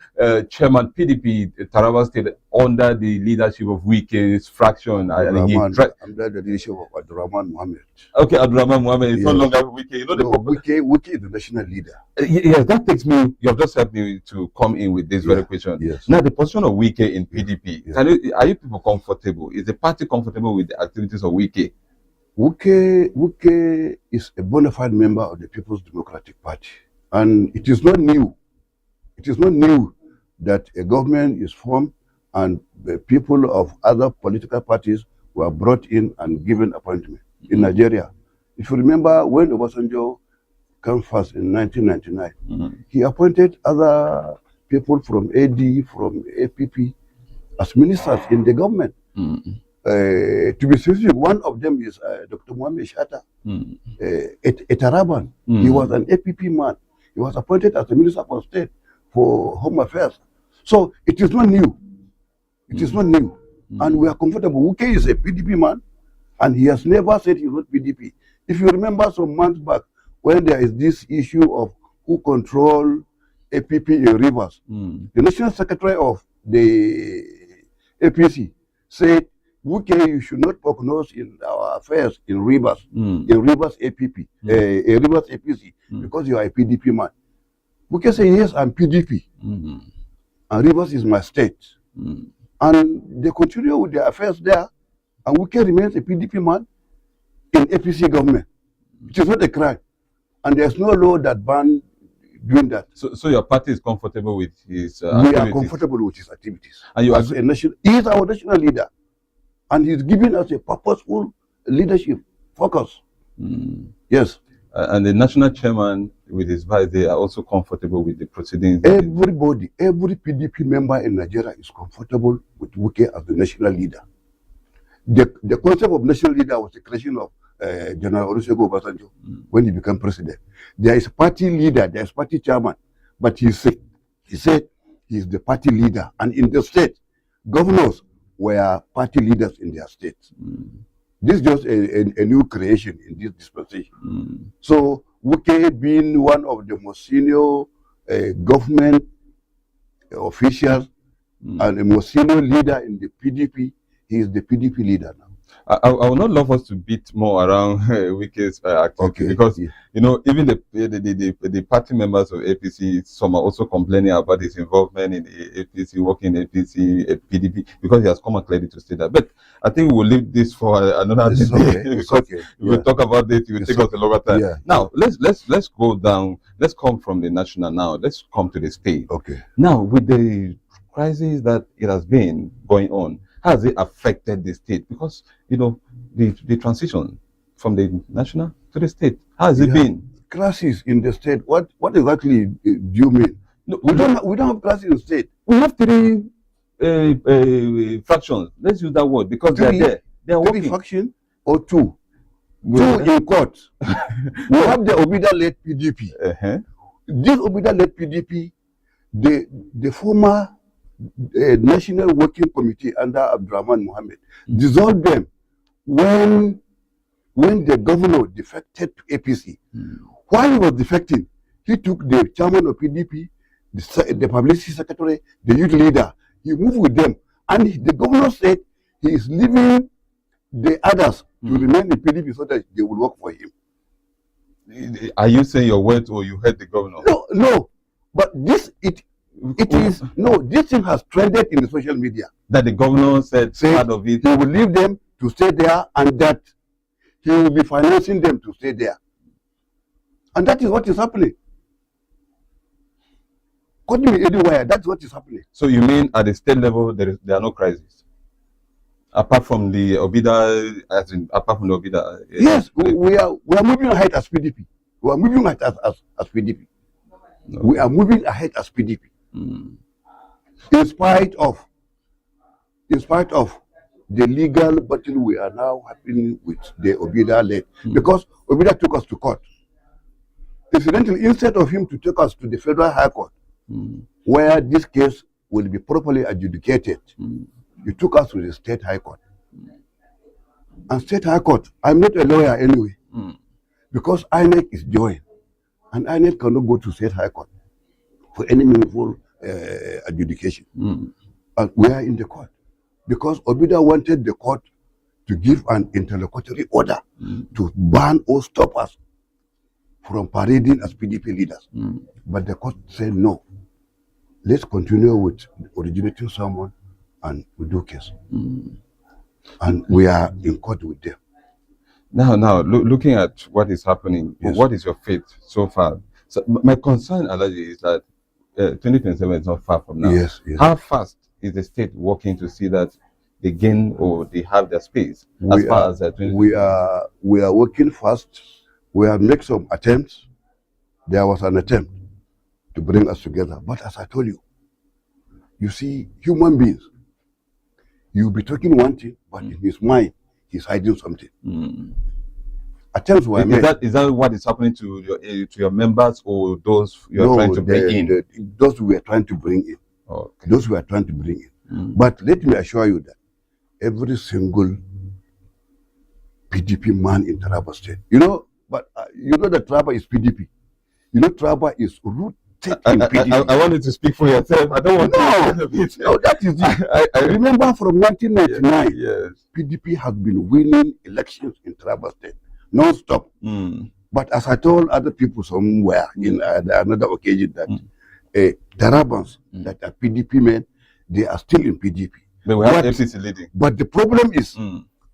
A: chairman PDP Taraba State under the leadership of Wike's fraction.
D: Under the leadership of Abdurrahman Mohammed.
A: Okay, Abdurrahman Mohammed is no longer Wike. You know,
D: Wike is the national leader.
A: Yes, that takes me. You have just helped me to come in with this very question.
D: Yes.
A: Now, the position of Wike in PDP. Yeah. Are you people comfortable? Is the party comfortable with the activities of Wike?
D: Wike is a bona fide member of the People's Democratic Party, and it is not new. It is not new that a government is formed and the people of other political parties were brought in and given appointment. In Nigeria, if you remember when Obasanjo came first in 1999, he appointed other people from AD, from APP as ministers in the government. To be specific, one of them is Dr. Mohammed Shatta, Etaraban. He was an APP man. He was appointed as the Minister for State for Home Affairs. So it is not new. It is not new. And we are comfortable. Wike is a PDP man, and he has never said he was PDP. If you remember some months back, when there is this issue of who control APP in Rivers, the National Secretary of the APC said, Wike, you should not poke nose in our affairs in Rivers, in Rivers APP, Rivers APC, because you are a PDP man. Wike say, yes, I'm PDP, and Rivers is my state. And they continue with their affairs there, and Wike remains a PDP man in APC government. It is not a crime, and there's no law that bans doing that.
A: So your party is comfortable with his
D: activities? We are comfortable with his activities.
A: And you
D: as a nation, he is our national leader, and he's giving us a purposeful leadership focus. Yes.
A: And the national chairman with his vice, they are also comfortable with the proceedings.
D: Everybody, every PDP member in Nigeria is comfortable with Wike as the national leader. The concept of national leader was the creation of General Olusegun Obasanjo when he became president. There is a party leader, there is party chairman, but he said he is the party leader. And in the state, governors were party leaders in their states. This is just a new creation in this dispensation. So Wike, being one of the most senior government officials and a most senior leader in the PDP, he is the PDP leader now.
A: I would not love us to beat more around Wike's activity, because you know, even the party members of APC, some are also complaining about his involvement in the APC, working in APC, PDP, because he has come and clearly to state that. But I think we'll leave this for another day, because we'll talk about this. It will take us a longer time. Now let's go down. Let's come from the national now. Let's come to the state. Now, with the crisis that it has been going on, how has it affected the state? Because, you know, the transition from the national to the state, how has it been?
D: Crisis in the state. What exactly do you mean? No, we don't have crisis in the state.
A: We have three fractions. Let's use that word, because they are there. They are
D: three factions or two? Two in court. We have the Obida-led PDP. This Obida-led PDP, the former National Working Committee under Abdurrahman Mohammed dissolved them when the governor defected to APC. While he was defecting, he took the chairman of PDP, the publicity secretary, the youth leader. He moved with them, and the governor said he is leaving the others to remain in PDP so that they will work for him.
A: Are you saying your words, or you heard the governor?
D: No. But this this thing has trended in the social media.
A: That the governor said part of it,
D: he will leave them to stay there, and that he will be financing them to stay there. And that is what is happening. According to anywhere, that's what is happening.
A: So you mean at the state level there are no crises? Apart from the Obida,
D: yes, we are moving ahead as PDP. We are moving ahead as PDP. No. We are moving ahead as PDP. In spite of the legal battle we are now happening with the Obida-led, because Obida took us to court. Incidentally, instead of him to take us to the Federal High Court, where this case will be properly adjudicated, he took us to the State High Court. And State High Court, I'm not a lawyer anyway, because INEC is joined, and INEC cannot go to State High Court. for any meaningful adjudication. We are in the court because Obida wanted the court to give an interlocutory order to ban or stop us from parading as PDP leaders. But the court said no. Let's continue with originating someone and we do case. And we are in court with them.
A: Now, looking at what is happening, what is your faith so far? So my concern, Alaji, is that 2027 is not far from now.
D: Yes.
A: How fast is the state working to see that they gain or they have their space? We
D: are working fast. We have made some attempts. There was an attempt to bring us together. But as I told you, you see, human beings, you'll be talking one thing, but in his mind, he's hiding something. Attempts were made.
A: Is that what is happening to your members or those you're trying to bring in?
D: Those we are trying to bring in.
A: Okay.
D: Those we are trying to bring in. But let me assure you that every single PDP man in Taraba State, you know that Taraba is PDP. You know Taraba is rooted in PDP.
A: I wanted to speak for yourself. I don't want to.
D: No, that is it. I remember from 1999, PDP has been winning elections in Taraba State non-stop. But as I told other people somewhere in another occasion that Tarabans that are PDP men, they are still in PDP.
A: But we have FCC leading.
D: But the problem is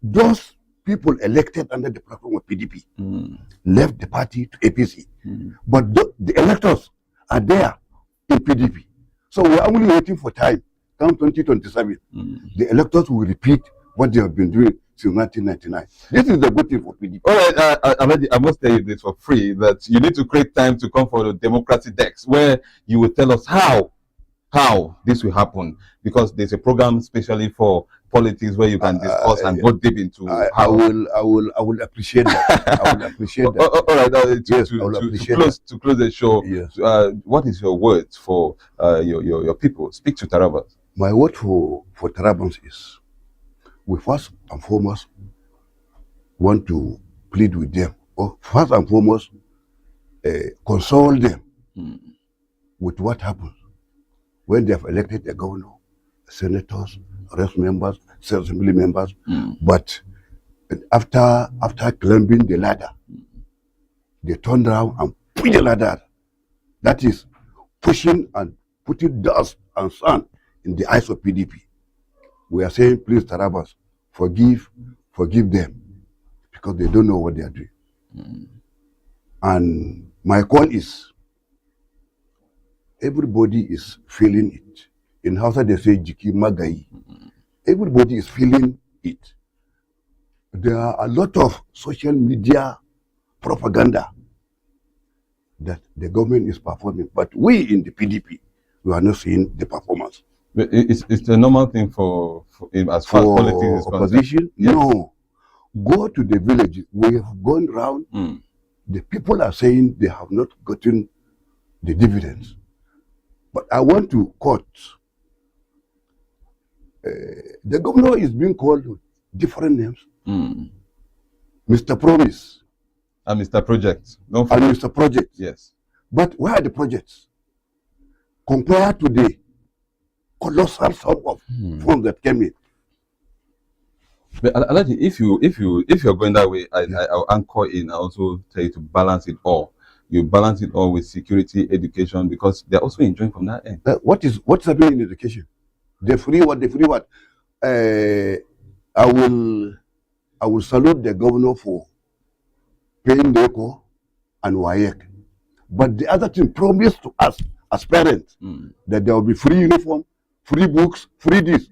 D: those people elected under the platform of PDP left the party to APC. But the electors are there in PDP. So we're only waiting for time. Come 2027, the electors will repeat what they have been doing since 1999. This is the good thing for PDP.
A: All right, I must tell you this for free, that you need to create time to come for the democracy decks where you will tell us how this will happen, because there's a program specially for politics where you can discuss and go deep into
D: I will appreciate that. I will appreciate that.
A: All right, to close the show, what is your words for your people? Speak to Tarabans.
D: My word for Tarabans is, we first and foremost want to plead with them, or first and foremost console them with what happened when they have elected a governor, senators, rest members, assembly members, but after climbing the ladder, they turned around and put the ladder. That is pushing and putting dust and sand in the eyes of PDP. We are saying, please, Tarabas, forgive them, because they don't know what they are doing. And my call is, everybody is feeling it. In Hausa they say Jiki Magai. Everybody is feeling it. There are a lot of social media propaganda that the government is performing, but we in the PDP, we are not seeing the performance.
A: But it's a normal thing for as far as politics is
D: opposition. No, go to the villages. We have gone round. The people are saying they have not gotten the dividends. But I want to quote. The governor is being called with different names. Mr. Promise.
A: And Mr. Project.
D: And Mr. Project.
A: Yes.
D: But where are the projects? Compared to the colossal sum of funds that came in.
A: But Alaji, if you're going that way, I'll anchor in. I also tell you to balance it all. You balance it all with security, education, because they're also enjoying from that end.
D: What's happening in education? The free what? I will salute the governor for paying DECO and WAEC. But the other thing promised to us as parents that there will be free uniform, free books, free this.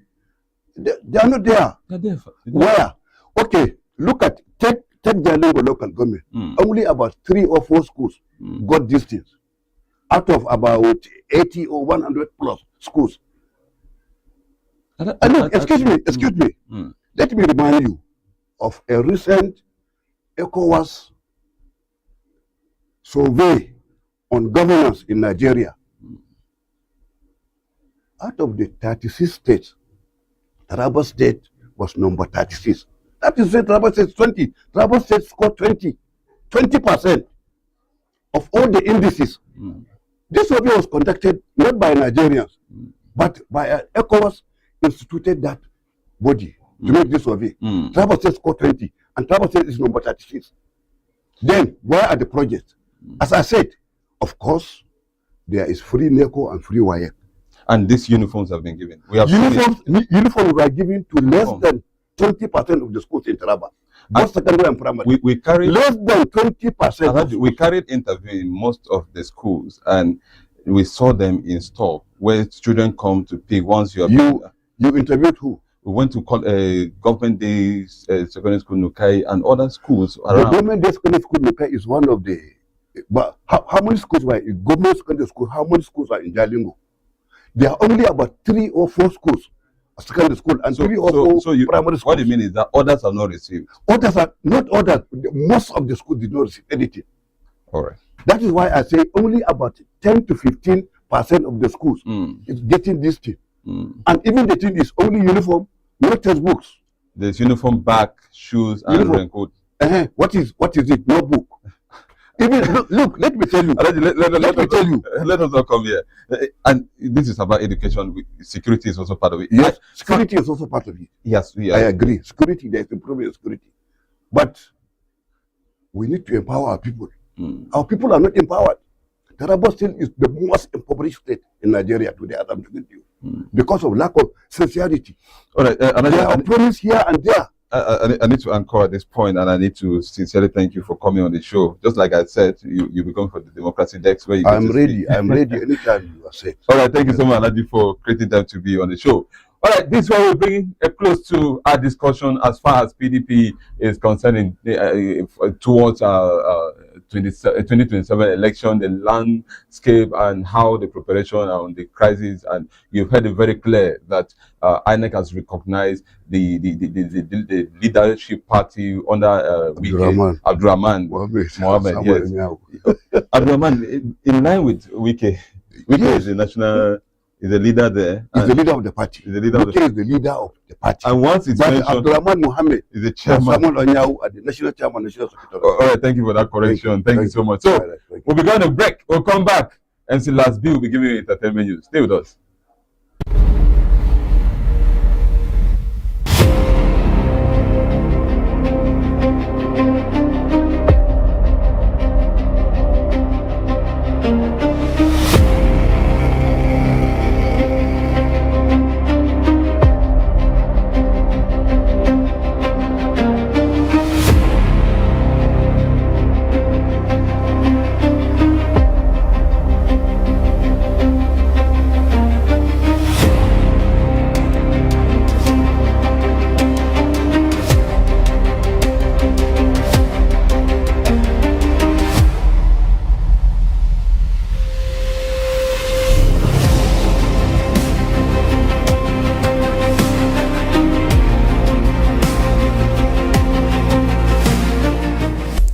D: They are not there.
A: They're there.
D: Where? Okay, look at take Jalingo local government. Only about 3 or 4 schools got these things out of about 80 or 100 plus schools. Excuse me. Let me remind you of a recent ECOWAS survey on governance in Nigeria. Out of the 36 states, Taraba State was number 36. That is it, Taraba State 20. Taraba State scored 20% of all the indices This survey was conducted not by Nigerians, but by an ECOWAS instituted that body to make this survey. Tribal State scored 20, and Tribal State is number 36. Then, where are the projects? As I said, of course, there is free NECO and free WIAC.
A: And these uniforms have been given. We have
D: uniforms were given to less than 20% of the schools in Taraba, both secondary and primary.
A: We carried
D: less than 20%.
A: We carried interview in most of the schools, and we saw them in store where students come to pick. Once you
D: interviewed who?
A: We went to government day secondary school Nukai and other schools around.
D: The government day secondary school Nukai is one of the. But how many schools were in government secondary school? How many schools are in Jalingo? There are only about 3 or 4 schools, secondary school, and 3 or 4 primary schools.
A: What do you mean is that others have not received?
D: Others are not others. Most of the schools did not receive anything.
A: All right.
D: That is why I say only about 10 to 15% of the schools is getting this thing. And even the thing is only uniform, not textbooks.
A: There's uniform, bag, shoes, and raincoat.
D: What is it? No book. Even look, let me tell you.
A: Let us not come here. And this is about education. Security is also part of it.
D: Yes, security is also part of it.
A: Yes,
D: I agree. Security, there is improvement in security. But we need to empower our people. Our people are not empowered. Taraba still is the most impoverished state in Nigeria today, as I'm talking to you, because of lack of sincerity. All right, there are problems here and there.
A: I need to anchor at this point, and I need to sincerely thank you for coming on the show. Just like I said, you become for the Democracy Desk where you
D: I'm ready anytime you are said.
A: All right, thank you so much, Aladi, for creating time to be on the show. All right, this is where we're bringing a close to our discussion as far as PDP is concerned towards 2027 election, the landscape and how the preparation on the crisis. And you've heard it very clear that INEC has recognized the leadership party under Abdurrahman Mohammed. Yes. Abdurrahman, in line with Wike is the national. Is the leader there.
D: He's the leader of the party.
A: Is the leader of the
D: party.
A: And once it's mentioned,
D: Abdurrahman Mohammed
A: is the chairman.
D: The national chairman, national secretary.
A: All right, thank you for that correction. Thank you so much. So we'll be going to break. We'll come back. MC Last B will be giving you entertainment news. Stay with us.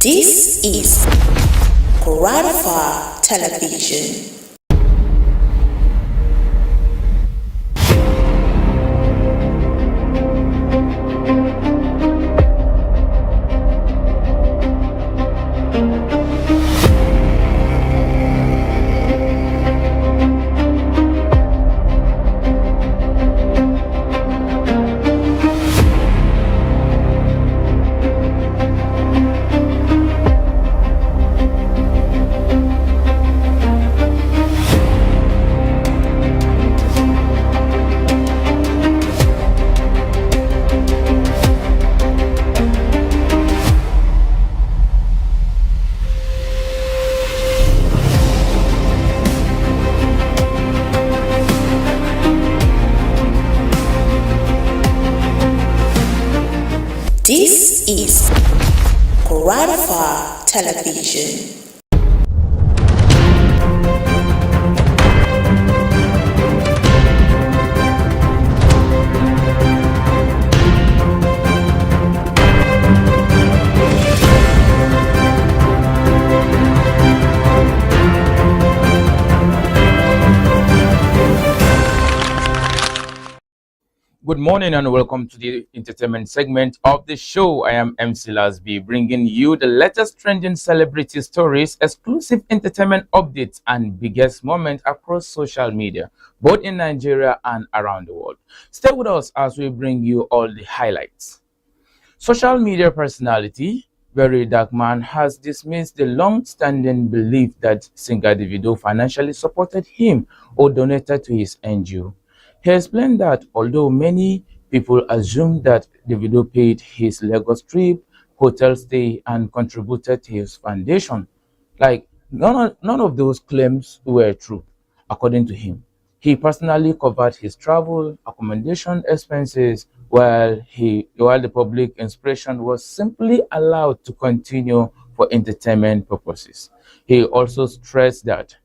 C: This is Kwararafa Television. This is Kwararafa Television.
F: Good morning and welcome to the entertainment segment of the show. I am MC Lasby, bringing you the latest trending celebrity stories, exclusive entertainment updates, and biggest moments across social media, both in Nigeria and around the world. Stay with us as we bring you all the highlights. Social media personality Very Darkman has dismissed the long-standing belief that singer Davido financially supported him or donated to his NGO. He explained that although many people assume that Davido paid his Lagos trip, hotel stay, and contributed to his foundation, like none of those claims were true, according to him. He personally covered his travel, accommodation expenses, while the public inspiration was simply allowed to continue for entertainment purposes. He also stressed that,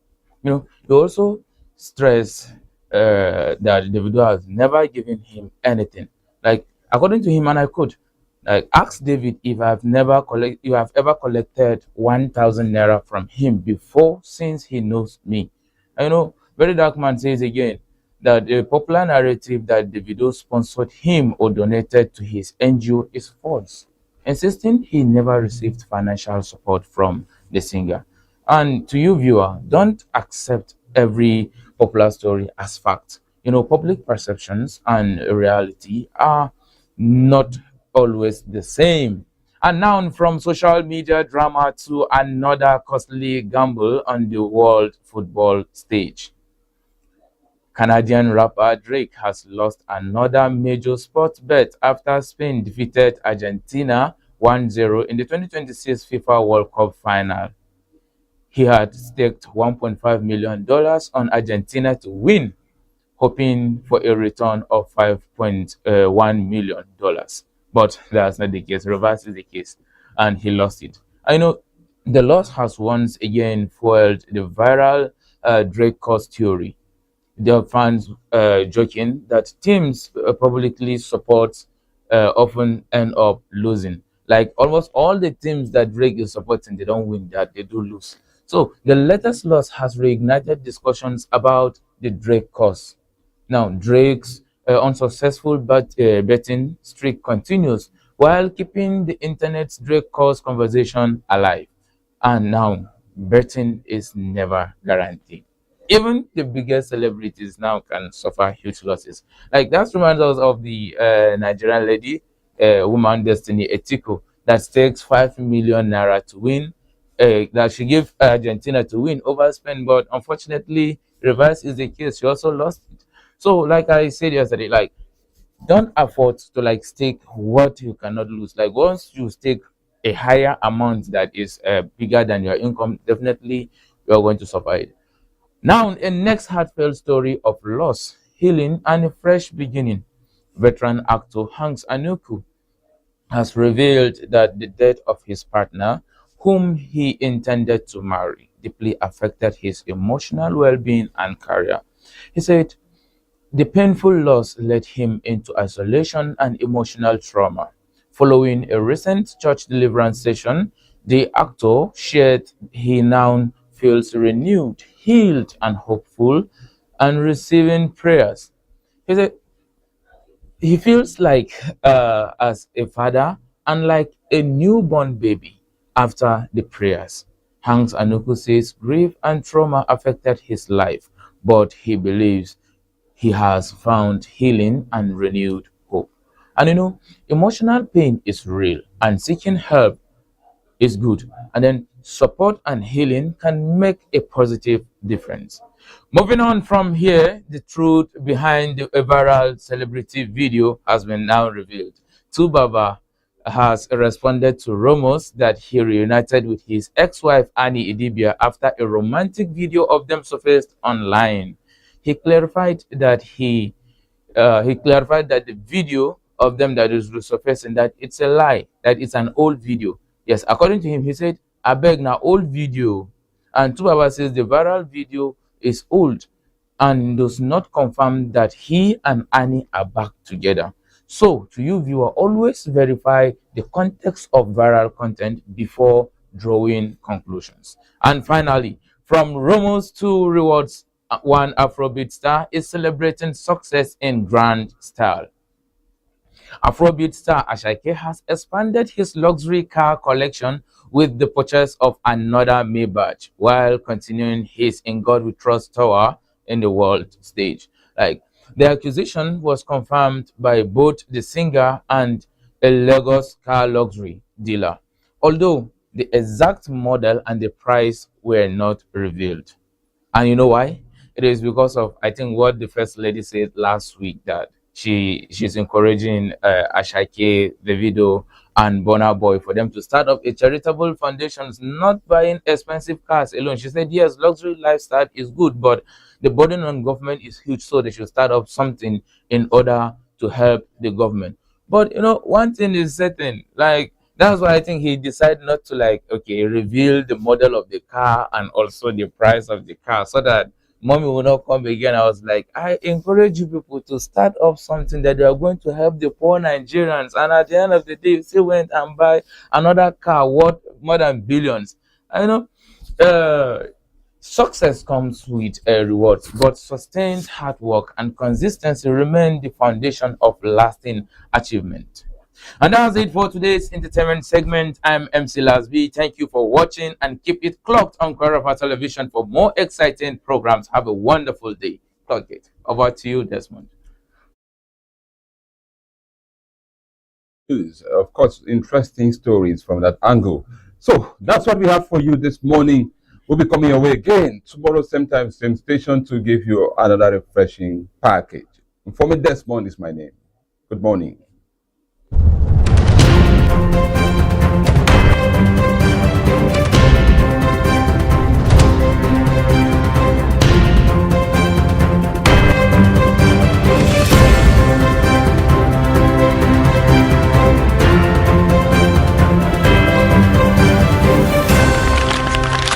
F: he also stressed that Davido has never given him anything. Like according to him, and I quote, like ask David if I've ever collected 1,000 naira from him before, since he knows me. And Very Dark Man says again that the popular narrative that Davido sponsored him or donated to his NGO is false, insisting he never received financial support from the singer. And to you, viewer, don't accept every popular story as fact. Public perceptions and reality are not always the same. And now, from social media drama to another costly gamble on the world football stage. Canadian rapper Drake has lost another major sports bet after Spain defeated Argentina 1-0 in the 2026 FIFA World Cup final. He had staked $1.5 million on Argentina to win, hoping for a return of $5.1 million. But that's not the case. Reverse is the case. And he lost it. I know the loss has once again fueled the viral Drake curse theory. There are fans joking that teams publicly support often end up losing. Like almost all the teams that Drake is supporting, they don't win, that they do lose. So the latest loss has reignited discussions about the Drake curse. Now, Drake's unsuccessful betting streak continues while keeping the internet's Drake calls conversation alive. And now, betting is never guaranteed. Even the biggest celebrities now can suffer huge losses. Like that reminds us of the Nigerian lady, woman Destiny Etiko, that stakes 5 million naira to win. That she gave Argentina to win over Spain, but unfortunately, reverse is the case. She also lost it. So, like I said yesterday, like don't afford to like stake what you cannot lose. Like once you stake a higher amount that is bigger than your income, definitely you are going to suffer it. Now, a next heartfelt story of loss, healing, and a fresh beginning. Veteran actor Hanks Anuku has revealed that the death of his partner, whom he intended to marry, deeply affected his emotional well being and career. He said, the painful loss led him into isolation and emotional trauma. Following a recent church deliverance session, the actor shared he now feels renewed, healed, and hopeful, and receiving prayers. He said he feels like as a father and like a newborn baby after the prayers. Hanks Anuku says grief and trauma affected his life, but he believes he has found healing and renewed hope. And emotional pain is real, and seeking help is good. And then support and healing can make a positive difference. Moving on from here, the truth behind the viral celebrity video has been now revealed. Tubaba has responded to rumors that he reunited with his ex-wife Annie Idibia after a romantic video of them surfaced online. He clarified that the video of them that is resurfacing, that it's a lie, that it's an old video. Yes, according to him, he said, I beg now, old video. And Tubaba says the viral video is old and does not confirm that he and Annie are back together. So, to you, viewer, always verify the context of viral content before drawing conclusions. And finally, from rumors to rewards, one Afrobeat star is celebrating success in grand style. Afrobeat star Ashake has expanded his luxury car collection with the purchase of another Maybach while continuing his In God We Trust tour in the world stage. Like the acquisition was confirmed by both the singer and a Lagos car luxury dealer, although the exact model and the price were not revealed. And you know why? It is because of, I think, what the first lady said last week, that she's encouraging Ashake, Davido, and Burna Boy for them to start up a charitable foundations, not buying expensive cars alone. She said, yes, luxury lifestyle is good, but the burden on government is huge, so they should start up something in order to help the government. But one thing is certain, like that's why I think he decided not to, like, okay, reveal the model of the car and also the price of the car, so that mommy will not come again. I was like, I encourage you people to start up something that they are going to help the poor Nigerians. And at the end of the day, you still went and buy another car worth more than billions. I know success comes with rewards, but sustained hard work and consistency remain the foundation of lasting achievement. And that's it for today's entertainment segment. I'm MC Lasby. Thank you for watching, and keep it clocked on Kwararafa Television for more exciting programs. Have a wonderful day. Clock it. Over to you, Desmond.
A: News, of course, interesting stories from that angle. So that's what we have for you this morning. We'll be coming your way again tomorrow, same time, same station, to give you another refreshing package. Informing Desmond is my name. Good morning.